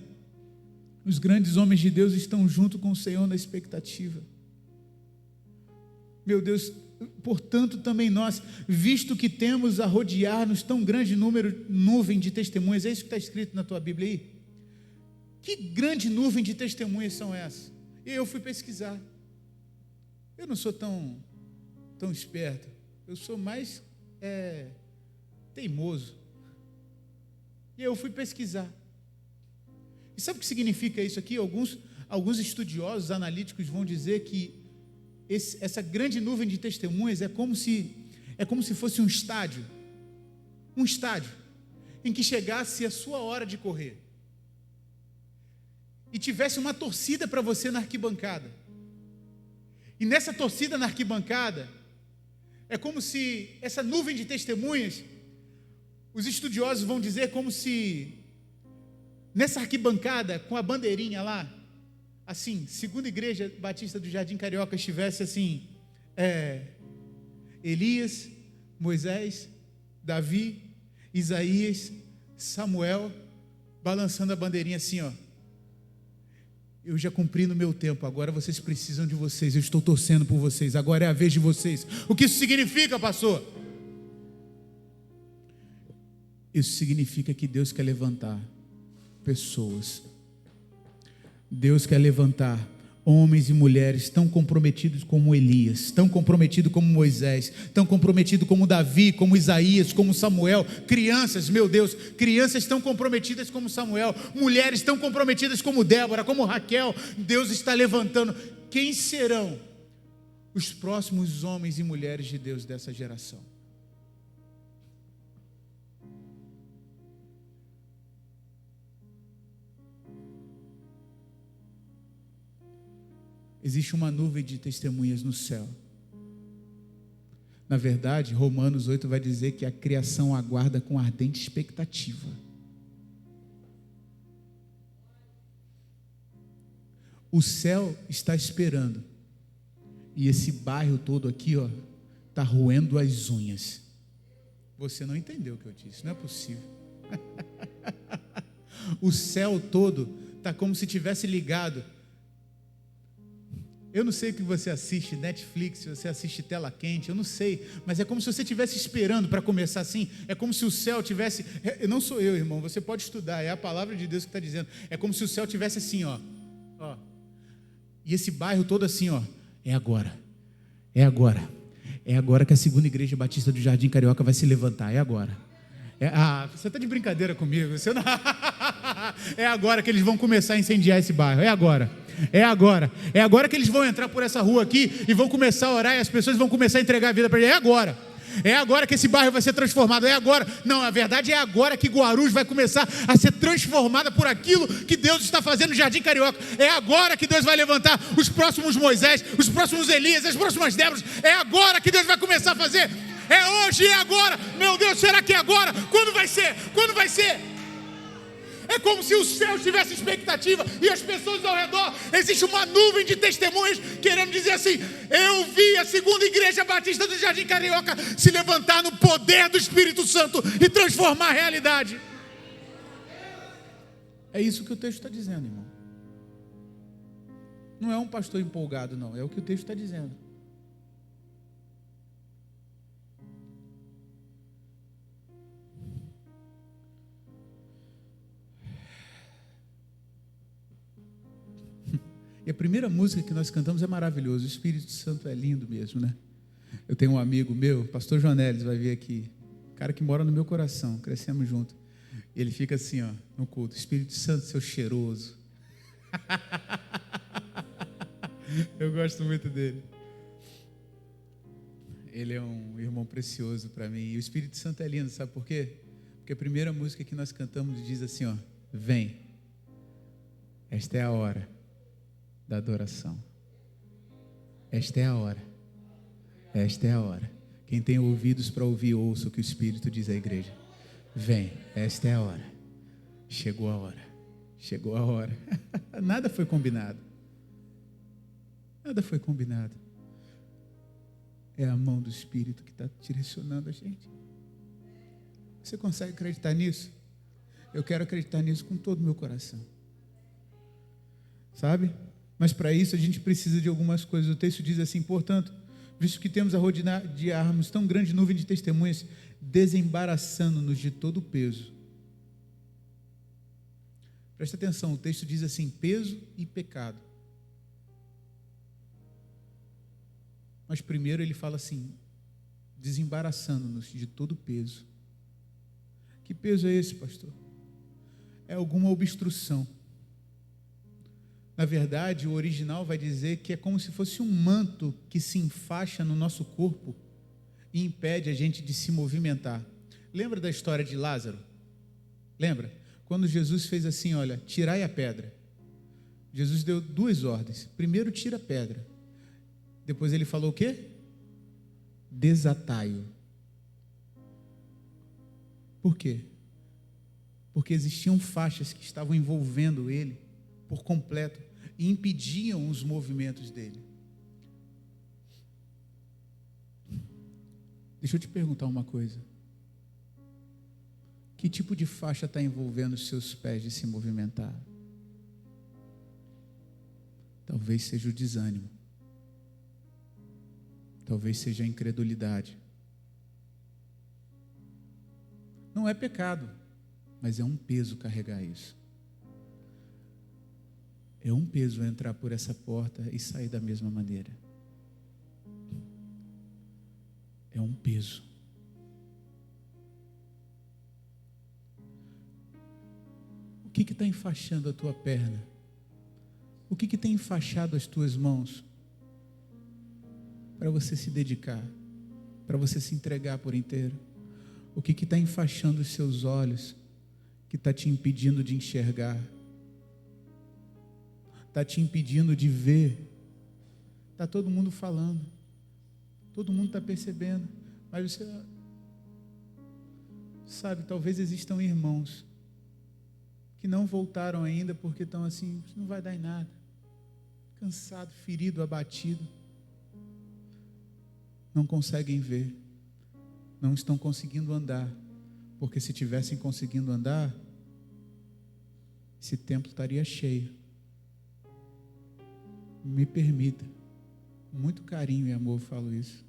os grandes homens de Deus estão junto com o Senhor na expectativa. Meu Deus, portanto também nós, visto que temos a rodear-nos tão grande nuvem de testemunhas, é isso que está escrito na tua Bíblia aí? Que grande nuvem de testemunhas são essas? E eu fui pesquisar. Eu não sou tão esperto, eu sou mais teimoso. E eu fui pesquisar. E sabe o que significa isso aqui? Alguns estudiosos, analíticos vão dizer que essa grande nuvem de testemunhas é como se fosse um estádio em que chegasse a sua hora de correr e tivesse uma torcida para você na arquibancada, e nessa torcida na arquibancada é como se essa nuvem de testemunhas, os estudiosos vão dizer, como se nessa arquibancada com a bandeirinha lá, assim, Segunda Igreja Batista do Jardim Carioca, estivesse assim, Elias, Moisés, Davi, Isaías, Samuel, balançando a bandeirinha assim, ó. Eu já cumpri no meu tempo, agora vocês precisam de vocês, eu estou torcendo por vocês, agora é a vez de vocês. O que isso significa, pastor? Isso significa que Deus quer levantar pessoas. Deus quer levantar homens e mulheres tão comprometidos como Elias, tão comprometidos como Moisés, tão comprometidos como Davi, como Isaías, como Samuel. Crianças, meu Deus, crianças tão comprometidas como Samuel, mulheres tão comprometidas como Débora, como Raquel. Deus está levantando. Quem serão os próximos homens e mulheres de Deus dessa geração? Existe uma nuvem de testemunhas no céu. Na verdade, Romanos 8 vai dizer que a criação aguarda com ardente expectativa. O céu está esperando. E esse bairro todo aqui, ó, está roendo as unhas. Você não entendeu o que eu disse, não é possível. O céu todo está como se tivesse ligado. Eu não sei o que você assiste, Netflix, se você assiste Tela Quente, eu não sei, mas é como se você estivesse esperando para começar assim, é como se o céu tivesse, não sou eu, irmão, você pode estudar, é a palavra de Deus que está dizendo, é como se o céu tivesse assim, ó, e esse bairro todo assim, ó, é agora que a segunda igreja batista do Jardim Carioca vai se levantar, é agora. Você está de brincadeira comigo, você não... É agora que eles vão começar a incendiar esse bairro, é agora que eles vão entrar por essa rua aqui e vão começar a orar e as pessoas vão começar a entregar a vida para ele, é agora que esse bairro vai ser transformado, é agora. Não, a verdade é agora que Guarulhos vai começar a ser transformada por aquilo que Deus está fazendo no Jardim Carioca, é agora que Deus vai levantar os próximos Moisés, os próximos Elias, as próximas Déboras, é agora que Deus vai começar a fazer, é hoje, é agora, meu Deus, será que é agora? Quando vai ser? É como se o céu tivesse expectativa e as pessoas ao redor, existe uma nuvem de testemunhas querendo dizer assim: eu vi a segunda igreja batista do Jardim Carioca se levantar no poder do Espírito Santo e transformar a realidade. É isso que o texto está dizendo, irmão. Não é um pastor empolgado, não, é o que o texto está dizendo. E a primeira música que nós cantamos é maravilhosa. O Espírito Santo é lindo mesmo, né? Eu tenho um amigo meu, pastor Jonelis, vai vir aqui, cara que mora no meu coração, crescemos juntos. E ele fica assim, ó, no culto: Espírito Santo, seu cheiroso. Eu gosto muito dele. Ele é um irmão precioso para mim. E o Espírito Santo é lindo, sabe por quê? Porque a primeira música que nós cantamos diz assim, ó: vem, esta é a hora da adoração. Esta é a hora. Quem tem ouvidos para ouvir, ouça o que o Espírito diz à igreja. Vem, esta é a hora. Chegou a hora. Nada foi combinado. É a mão do Espírito que está direcionando a gente. Você consegue acreditar nisso? Eu quero acreditar nisso com todo o meu coração. Sabe? Mas para isso a gente precisa de algumas coisas. O texto diz assim: portanto, visto que temos a rodearmos tão grande nuvem de testemunhas, desembaraçando-nos de todo o peso. Presta atenção, o texto diz assim: peso e pecado. Mas primeiro ele fala assim: desembaraçando-nos de todo o peso. Que peso é esse, pastor? É alguma obstrução. Na verdade, o original vai dizer que é como se fosse um manto que se enfaixa no nosso corpo e impede a gente de se movimentar. Lembra da história de Lázaro? Lembra? Quando Jesus fez assim, olha, tirai a pedra. Jesus deu duas ordens. Primeiro, tira a pedra. Depois ele falou o quê? Desatai-o. Por quê? Porque existiam faixas que estavam envolvendo ele por completo e impediam os movimentos dele. Deixa eu te perguntar uma coisa. Que tipo de faixa está envolvendo os seus pés de se movimentar? Talvez seja o desânimo. Talvez seja a incredulidade. Não é pecado, mas é um peso carregar isso. É um peso entrar por essa porta e sair da mesma maneira. É um peso. O que está enfaixando a tua perna? O que tem enfaixado as tuas mãos? Para você se dedicar, para você se entregar por inteiro. O que está enfaixando os seus olhos, que está te impedindo de enxergar? Está te impedindo de ver? Está todo mundo falando, todo mundo está percebendo, mas você sabe, talvez existam irmãos que não voltaram ainda porque estão assim, isso não vai dar em nada, cansado, ferido, abatido, não conseguem ver, não estão conseguindo andar, porque se tivessem conseguindo andar, esse templo estaria cheio. Me permita, com muito carinho e amor eu falo isso.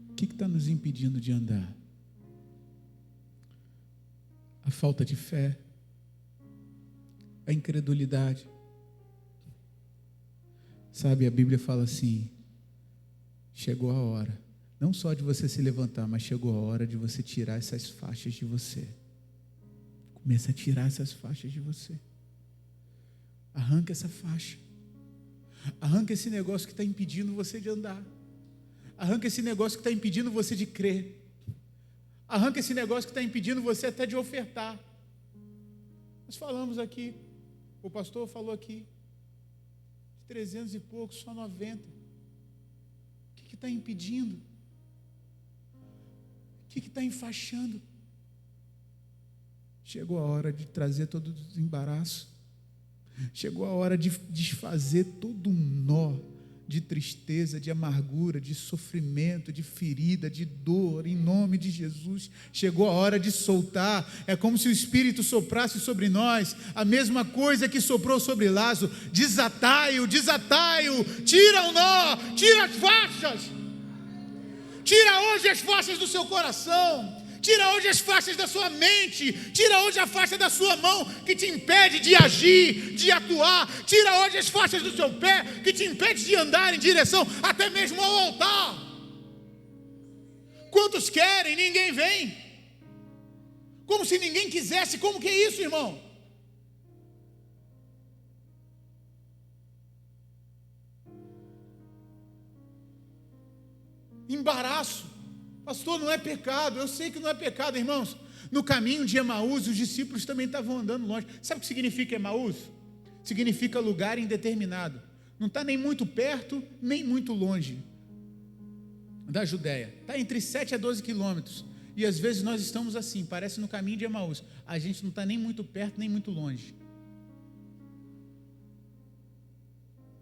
O que está nos impedindo de andar? A falta de fé, a incredulidade. Sabe, a Bíblia fala assim, chegou a hora, não só de você se levantar, mas chegou a hora de você tirar essas faixas de você. Começa a tirar essas faixas de você. Arranca essa faixa. Arranca esse negócio que está impedindo você de andar. Arranca esse negócio que está impedindo você de crer. Arranca esse negócio que está impedindo você até de ofertar. Nós falamos aqui, o pastor falou aqui, de 300 e poucos, só 90. O que está impedindo? O que está enfaixando? Chegou a hora de trazer todo o desembaraço. Chegou a hora de desfazer todo um nó de tristeza, de amargura, de sofrimento, de ferida, de dor, em nome de Jesus. Chegou a hora de soltar. É como se o Espírito soprasse sobre nós, a mesma coisa que soprou sobre Lázaro. Desatai-o, desatai-o, tira o nó, tira as faixas. Tira hoje as faixas do seu coração. Tira hoje as faixas da sua mente, tira hoje a faixa da sua mão que te impede de agir, de atuar, tira hoje as faixas do seu pé que te impede de andar em direção até mesmo ao altar. Quantos querem, ninguém vem, como se ninguém quisesse. Como que é isso, irmão? Embaraço. Pastor, não é pecado. Eu sei que não é pecado, irmãos. No caminho de Emaús, os discípulos também estavam andando longe. Sabe o que significa Emaús? Significa lugar indeterminado. Não está nem muito perto, nem muito longe da Judéia. Está entre 7 a 12 quilômetros. E às vezes nós estamos assim, parece no caminho de Emaús. A gente não está nem muito perto, nem muito longe.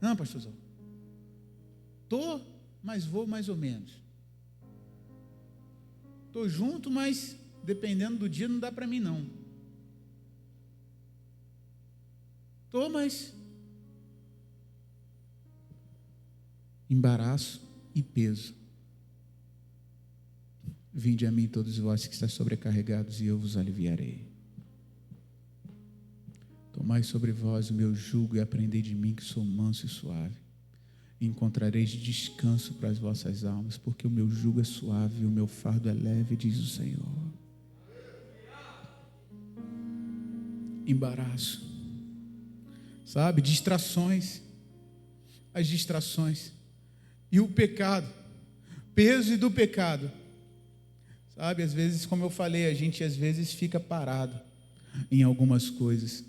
Não, pastorzão. Estou, mas vou mais ou menos. Estou junto, mas dependendo do dia não dá para mim não. Estou, mas embaraço e peso. Vinde a mim todos vós que estáis sobrecarregados e eu vos aliviarei. Tomai sobre vós o meu jugo e aprendei de mim que sou manso e suave. Encontrareis descanso para as vossas almas, porque o meu jugo é suave e o meu fardo é leve, diz o Senhor. Embaraço, sabe, distrações, as distrações e o pecado, peso do pecado, sabe, às vezes, como eu falei, a gente às vezes fica parado em algumas coisas.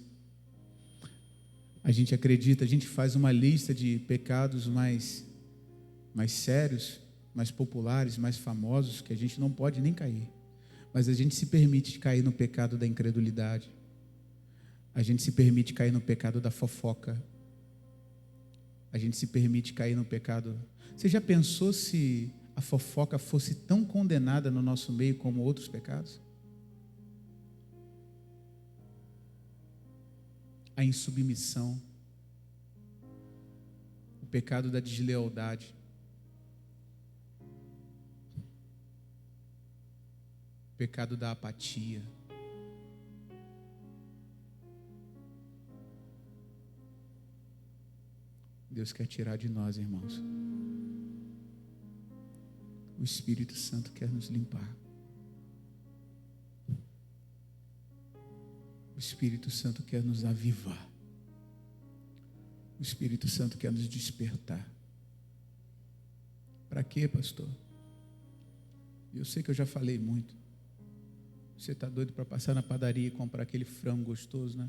A gente acredita, a gente faz uma lista de pecados mais sérios, mais populares, mais famosos, que a gente não pode nem cair. Mas a gente se permite cair no pecado da incredulidade. A gente se permite cair no pecado da fofoca. A gente se permite cair no pecado. Você já pensou se a fofoca fosse tão condenada no nosso meio como outros pecados? A insubmissão, o pecado da deslealdade, pecado da apatia. Deus quer tirar de nós, irmãos. O Espírito Santo quer nos limpar. O Espírito Santo quer nos avivar. O Espírito Santo quer nos despertar. Para quê, pastor? Eu sei que eu já falei muito. Você está doido para passar na padaria e comprar aquele frango gostoso, né?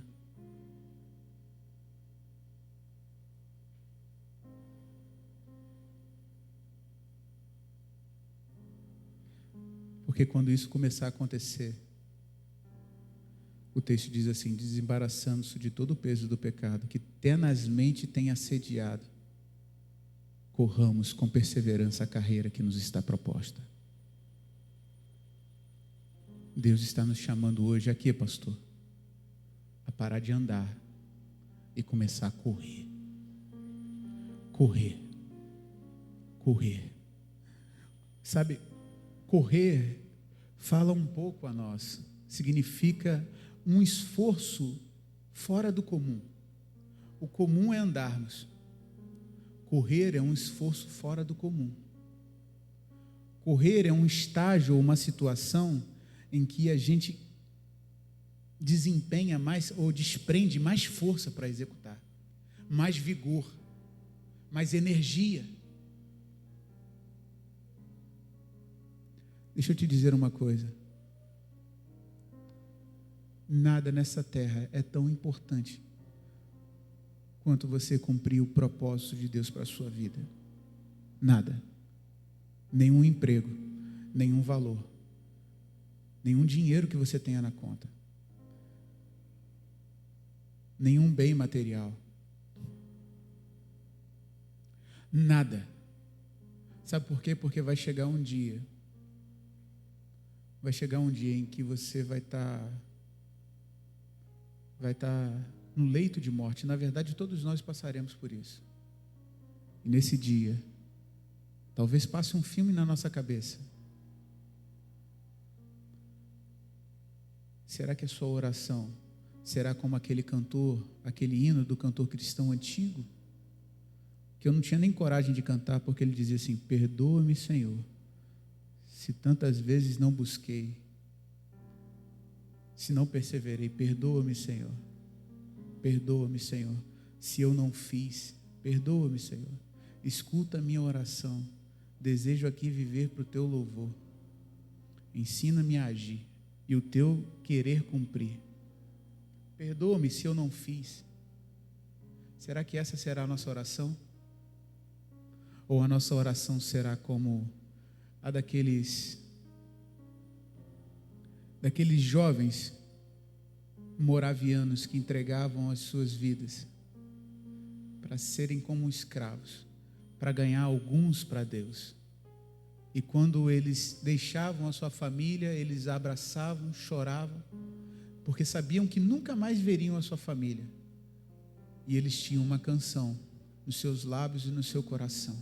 Porque quando isso começar a acontecer, o texto diz assim: desembaraçando-se de todo o peso do pecado, que tenazmente tem assediado, corramos com perseverança a carreira que nos está proposta. Deus está nos chamando hoje aqui, pastor, a parar de andar e começar a correr. Correr. Correr. Sabe, correr fala um pouco a nós, significa um esforço fora do comum. O comum é andarmos. Correr é um esforço fora do comum. Correr é um estágio ou uma situação em que a gente desempenha mais ou desprende mais força para executar, mais vigor, mais energia. Deixa eu te dizer uma coisa. Nada nessa terra é tão importante quanto você cumprir o propósito de Deus para a sua vida. Nada. Nenhum emprego, nenhum valor, nenhum dinheiro que você tenha na conta, nenhum bem material. Nada. Sabe por quê? Porque vai chegar um dia em que você vai estar no leito de morte. Na verdade, todos nós passaremos por isso. E nesse dia, talvez passe um filme na nossa cabeça. Será que a sua oração será como aquele cantor, aquele hino do cantor cristão antigo, que eu não tinha nem coragem de cantar, porque ele dizia assim: perdoa-me, Senhor, se tantas vezes não busquei, se não perseverei. Perdoa-me, Senhor. Perdoa-me, Senhor, se eu não fiz. Perdoa-me, Senhor. Escuta a minha oração. Desejo aqui viver para o teu louvor. Ensina-me a agir e o teu querer cumprir. Perdoa-me se eu não fiz. Será que essa será a nossa oração? Ou a nossa oração será como a daqueles jovens moravianos que entregavam as suas vidas para serem como escravos, para ganhar alguns para Deus? E quando eles deixavam a sua família, eles abraçavam, choravam, porque sabiam que nunca mais veriam a sua família. E eles tinham uma canção nos seus lábios e no seu coração.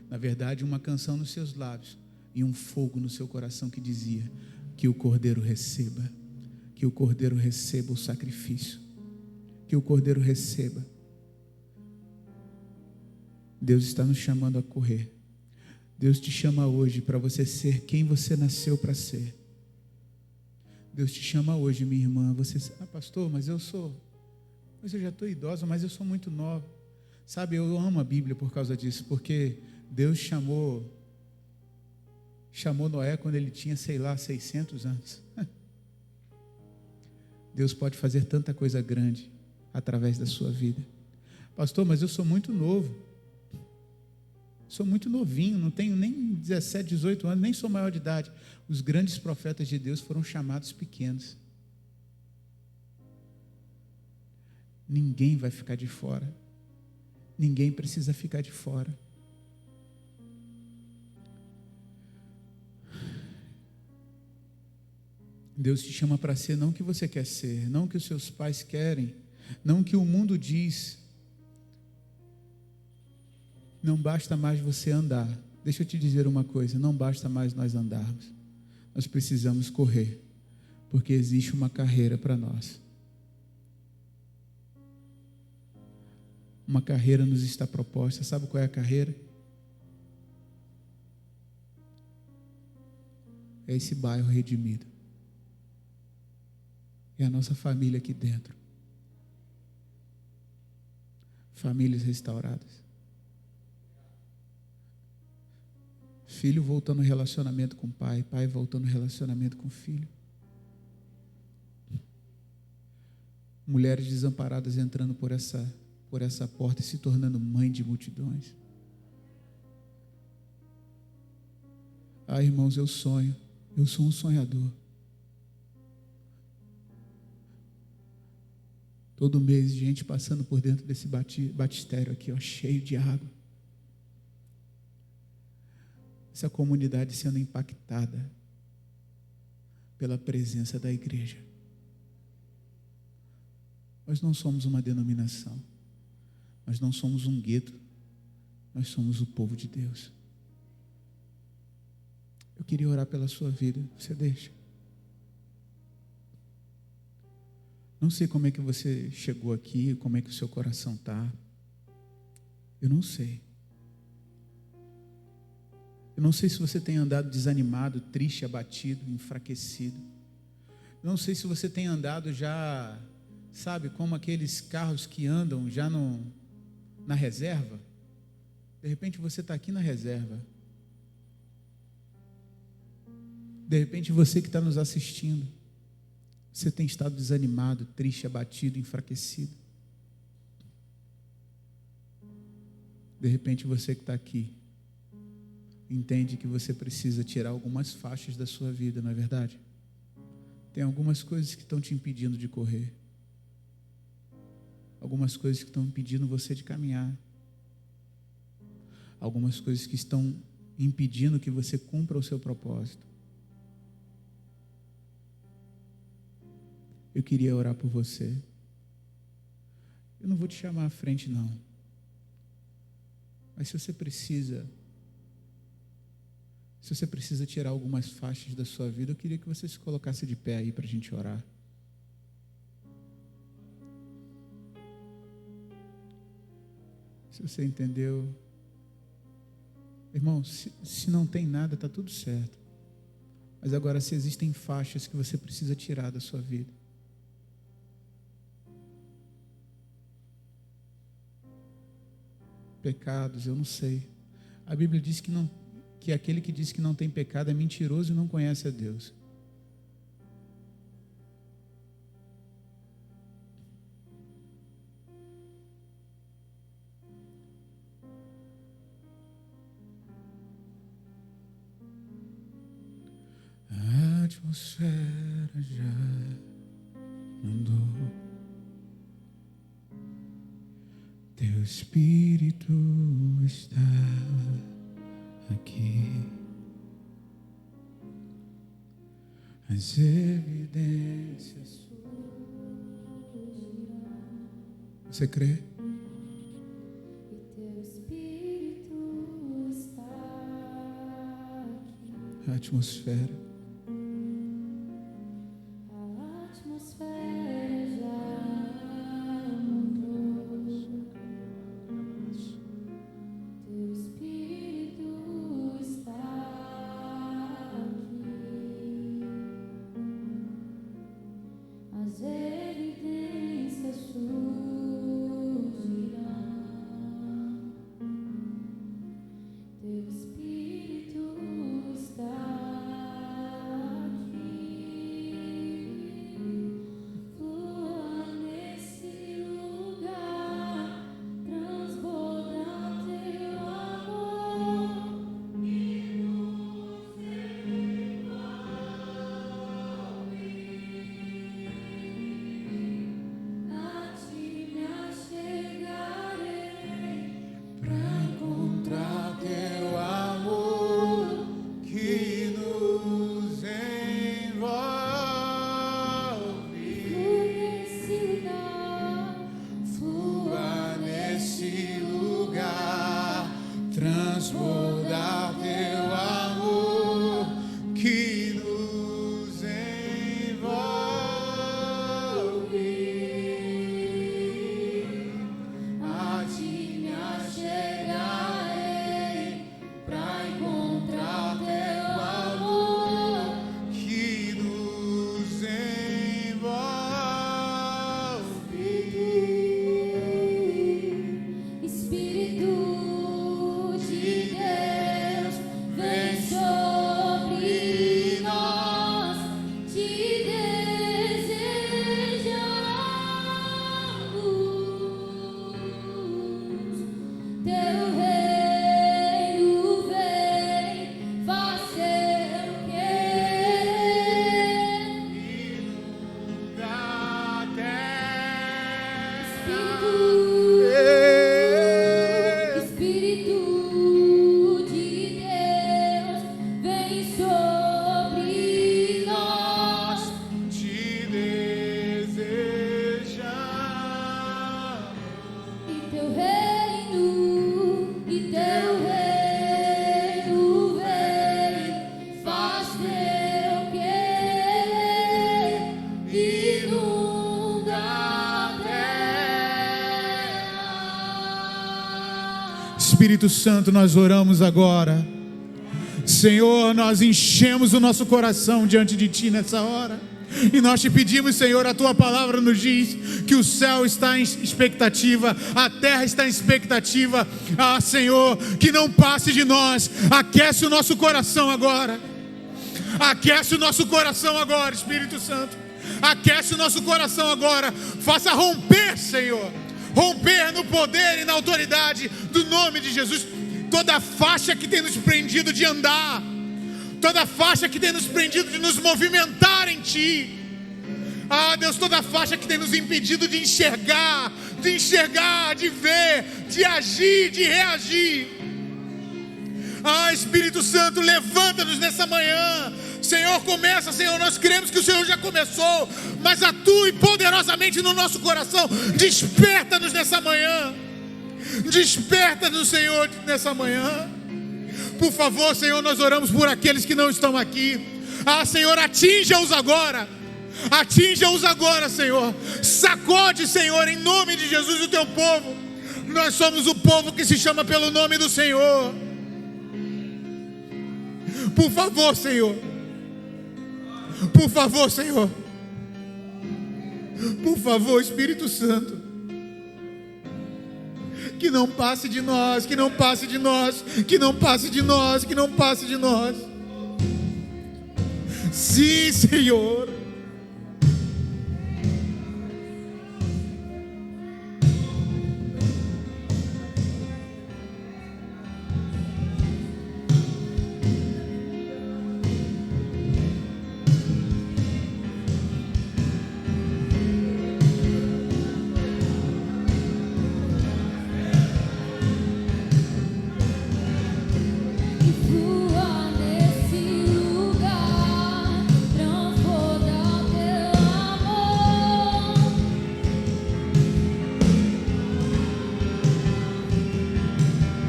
Na verdade, uma canção nos seus lábios e um fogo no seu coração que dizia: que o Cordeiro receba, que o Cordeiro receba o sacrifício, que o Cordeiro receba. Deus está nos chamando a correr. Deus te chama hoje para você ser quem você nasceu para ser. Deus te chama hoje, minha irmã. Você, pastor, mas eu já estou idosa, mas eu sou muito nova. Sabe, eu amo a Bíblia por causa disso, porque Deus chamou Noé quando ele tinha, 600 anos. Deus pode fazer tanta coisa grande através da sua vida. Pastor, mas eu sou muito novo. Sou muito novinho, não tenho nem 17, 18 anos, nem sou maior de idade. Os grandes profetas de Deus foram chamados pequenos. Ninguém vai ficar de fora. Ninguém precisa ficar de fora. Deus te chama para ser não o que você quer ser, não o que os seus pais querem, não o que o mundo diz. Não basta mais você andar. Deixa eu te dizer uma coisa: não basta mais nós andarmos. nós precisamos correr, porque existe uma carreira para nós. Uma carreira nos está proposta. Sabe qual é a carreira? É esse bairro redimido. É a nossa família aqui dentro. Famílias restauradas. Filho voltando ao relacionamento com o pai, pai voltando ao relacionamento com o filho. Mulheres desamparadas entrando por essa porta e se tornando mãe de multidões. Ah, irmãos, eu sonho. Eu sou um sonhador. Todo mês, gente passando por dentro desse batistério aqui, ó, cheio de água. Essa comunidade sendo impactada pela presença da igreja. Nós não somos uma denominação. Nós não somos um gueto. Nós somos o povo de Deus. Eu queria orar pela sua vida. Você deixa? Não sei como é que você chegou aqui, como é que o seu coração está. Eu não sei. Eu não sei se você tem andado desanimado, triste, abatido, enfraquecido. Eu não sei se você tem andado já, sabe, como aqueles carros que andam já na reserva. De repente você está aqui na reserva. De repente você que está nos assistindo, você tem estado desanimado, triste, abatido, enfraquecido. De repente você que está aqui, entende que você precisa tirar algumas faixas da sua vida, não é verdade? Tem algumas coisas que estão te impedindo de correr. Algumas coisas que estão impedindo você de caminhar. Algumas coisas que estão impedindo que você cumpra o seu propósito. Eu queria orar por você. Eu não vou te chamar à frente, não. Mas se você precisa tirar algumas faixas da sua vida, eu queria que você se colocasse de pé aí para a gente orar. Se você entendeu, irmão, se não tem nada, está tudo certo. Mas agora, se existem faixas que você precisa tirar da sua vida, pecados, eu não sei. A Bíblia diz que aquele que diz que não tem pecado é mentiroso e não conhece a Deus. A atmosfera já mudou. Teu Espírito está aqui. As evidências. Você crê? E teu Espírito está aqui. A atmosfera. A atmosfera já mudou. Teu Espírito está aqui. As evidências surgirão. Teu Espírito está aqui. Flua nesse lugar, transborda teu amor e nos envolve. A ti me achegarei Pra encontrar teu amor que nos envolve. flua nesse lugar, Flua nesse lugar, transbordar teu amor que nos Espírito Santo, nós oramos agora. Senhor, nós enchemos o nosso coração diante de Ti nessa hora. E nós te pedimos, Senhor, a Tua palavra nos diz que o céu está em expectativa, a terra está em expectativa. Ah, Senhor, que não passe de nós. Aquece o nosso coração agora. Aquece o nosso coração agora, Espírito Santo. Aquece o nosso coração agora. Faça romper, Senhor. Romper no poder e na autoridade do nome de Jesus. Toda faixa que tem nos prendido de andar, toda faixa que tem nos prendido de nos movimentar em Ti. Ah, Deus, toda faixa que tem nos impedido de enxergar, de ver, de agir, de reagir. Ah, Espírito Santo, levanta-nos nessa manhã. Senhor, começa, Senhor, nós cremos que o Senhor já começou, mas atue poderosamente no nosso coração. Desperta-nos nessa manhã. Desperta-nos, Senhor, nessa manhã. Por favor, Senhor, nós oramos por aqueles que não estão aqui. Ah, Senhor, atinja-os agora. Atinja-os agora, Senhor. Sacode, Senhor, em nome de Jesus, o Teu povo. Nós somos o povo que se chama pelo nome do Senhor. Por favor, Senhor. Por favor, Senhor. Por favor, Espírito Santo. Que não passe de nós, que não passe de nós, que não passe de nós, que não passe de nós. Sim, Senhor.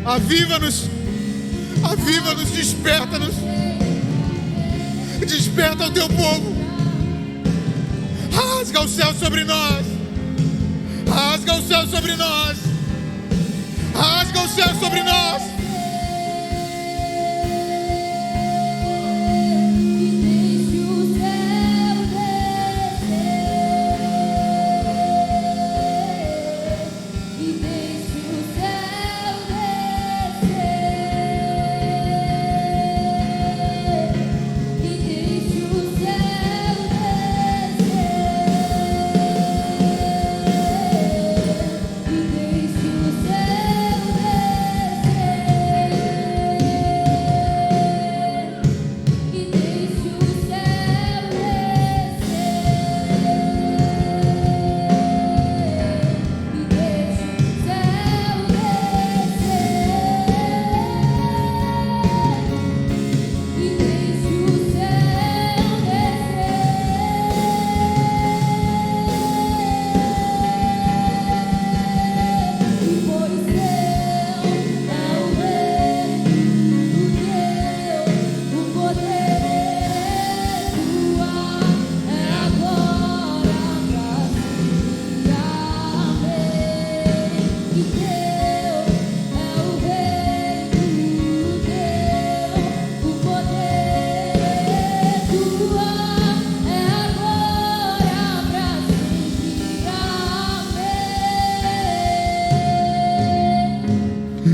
Aviva-nos, aviva-nos, desperta-nos, desperta o Teu povo, rasga o céu sobre nós, rasga o céu sobre nós, rasga o céu sobre nós.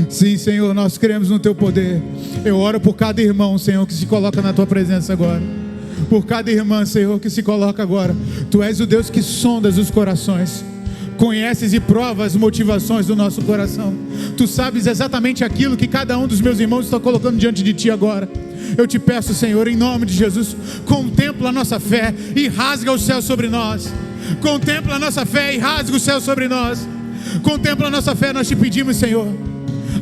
Sim, Senhor, nós cremos no Teu poder. Eu oro por cada irmão, Senhor, que se coloca na Tua presença agora. Por cada irmã, Senhor, que se coloca agora. Tu és o Deus que sondas os corações. Conheces e provas as motivações do nosso coração. Tu sabes exatamente aquilo que cada um dos meus irmãos está colocando diante de Ti agora. Eu te peço, Senhor, em nome de Jesus, contempla a nossa fé e rasga o céu sobre nós. Contempla a nossa fé e rasga o céu sobre nós. Contempla a nossa fé, nós te pedimos, Senhor.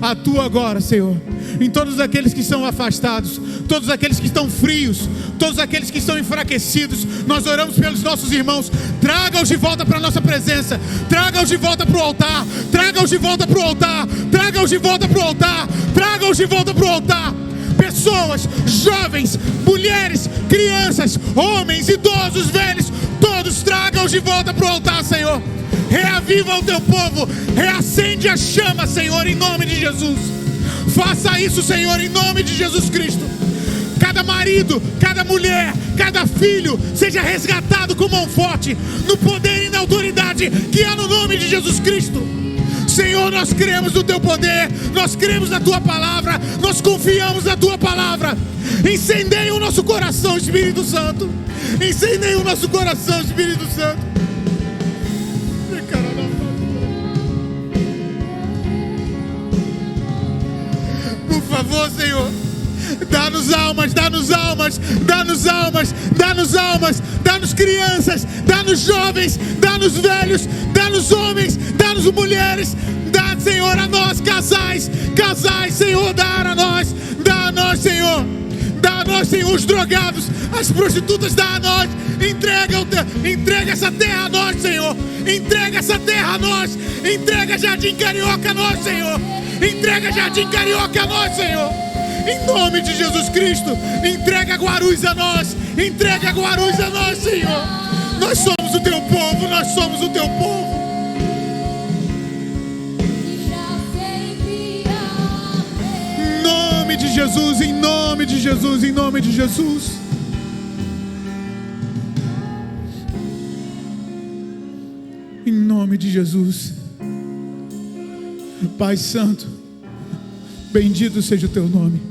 Atua agora, Senhor, em todos aqueles que estão afastados, todos aqueles que estão frios, todos aqueles que estão enfraquecidos. Nós oramos pelos nossos irmãos. Traga-os de volta para a nossa presença. Traga-os de volta para o altar. Traga-os de volta para o altar. Traga-os de volta para o altar. Traga-os de volta para o altar. Pessoas, jovens, mulheres, crianças, homens, idosos, velhos, todos traga-os de volta para o altar, Senhor. Reaviva o Teu povo, reacende a chama, Senhor, em nome de Jesus. Faça isso, Senhor, em nome de Jesus Cristo. Cada marido, cada mulher, cada filho seja resgatado com mão forte, no poder e na autoridade que há no nome de Jesus Cristo. Senhor, nós cremos no teu poder, nós cremos na tua palavra, nós confiamos na tua palavra. Incendeia o nosso coração, Espírito Santo. Incendeia o nosso coração, Espírito Santo. Por favor, Senhor, dá-nos almas, dá-nos almas, dá-nos almas, dá-nos almas, dá-nos crianças, dá-nos jovens, dá-nos velhos, dá-nos homens, dá-nos mulheres, dá, Senhor, a nós, casais, Senhor, dá a nós, Senhor, dá a nós, Senhor, os drogados, as prostitutas, dá a nós, entrega essa terra a nós, Senhor, entrega essa terra a nós, entrega Jardim Carioca a nós, Senhor, entrega Jardim Carioca a nós, Senhor. Em nome de Jesus Cristo, entrega Guarulhos a nós, entrega Guarulhos a nós, Senhor. Nós somos o teu povo, nós somos o teu povo. Em nome de Jesus, em nome de Jesus, em nome de Jesus. Em nome de Jesus. Pai Santo, bendito seja o teu nome.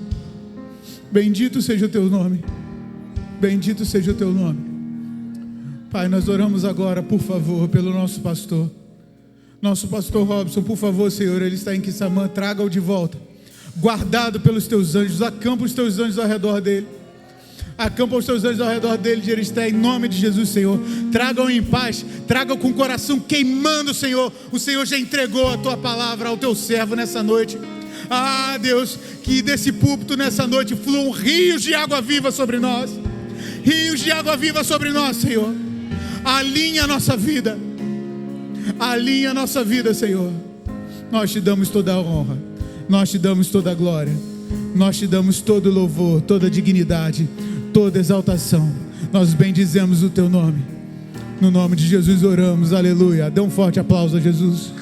Bendito seja o teu nome. Bendito seja o teu nome. Pai, nós oramos agora, por favor, pelo nosso pastor. Nosso pastor Robson, por favor, Senhor, ele está em Quissamã, traga-o de volta. Guardado pelos teus anjos, acampa os teus anjos ao redor dele. Acampa os teus anjos ao redor dele, de Jeristé, em nome de Jesus, Senhor. Traga-o em paz, traga-o com o coração queimando, Senhor. O Senhor já entregou a tua palavra ao teu servo nessa noite. Ah, Deus, que desse púlpito nessa noite fluam rios de água viva sobre nós. Rios de água viva sobre nós, Senhor. Alinha a nossa vida. Alinha a nossa vida, Senhor. Nós te damos toda a honra. Nós te damos toda a glória. Nós te damos todo o louvor, toda a dignidade, toda a exaltação. Nós bendizemos o teu nome. No nome de Jesus oramos, aleluia. Dê um forte aplauso a Jesus.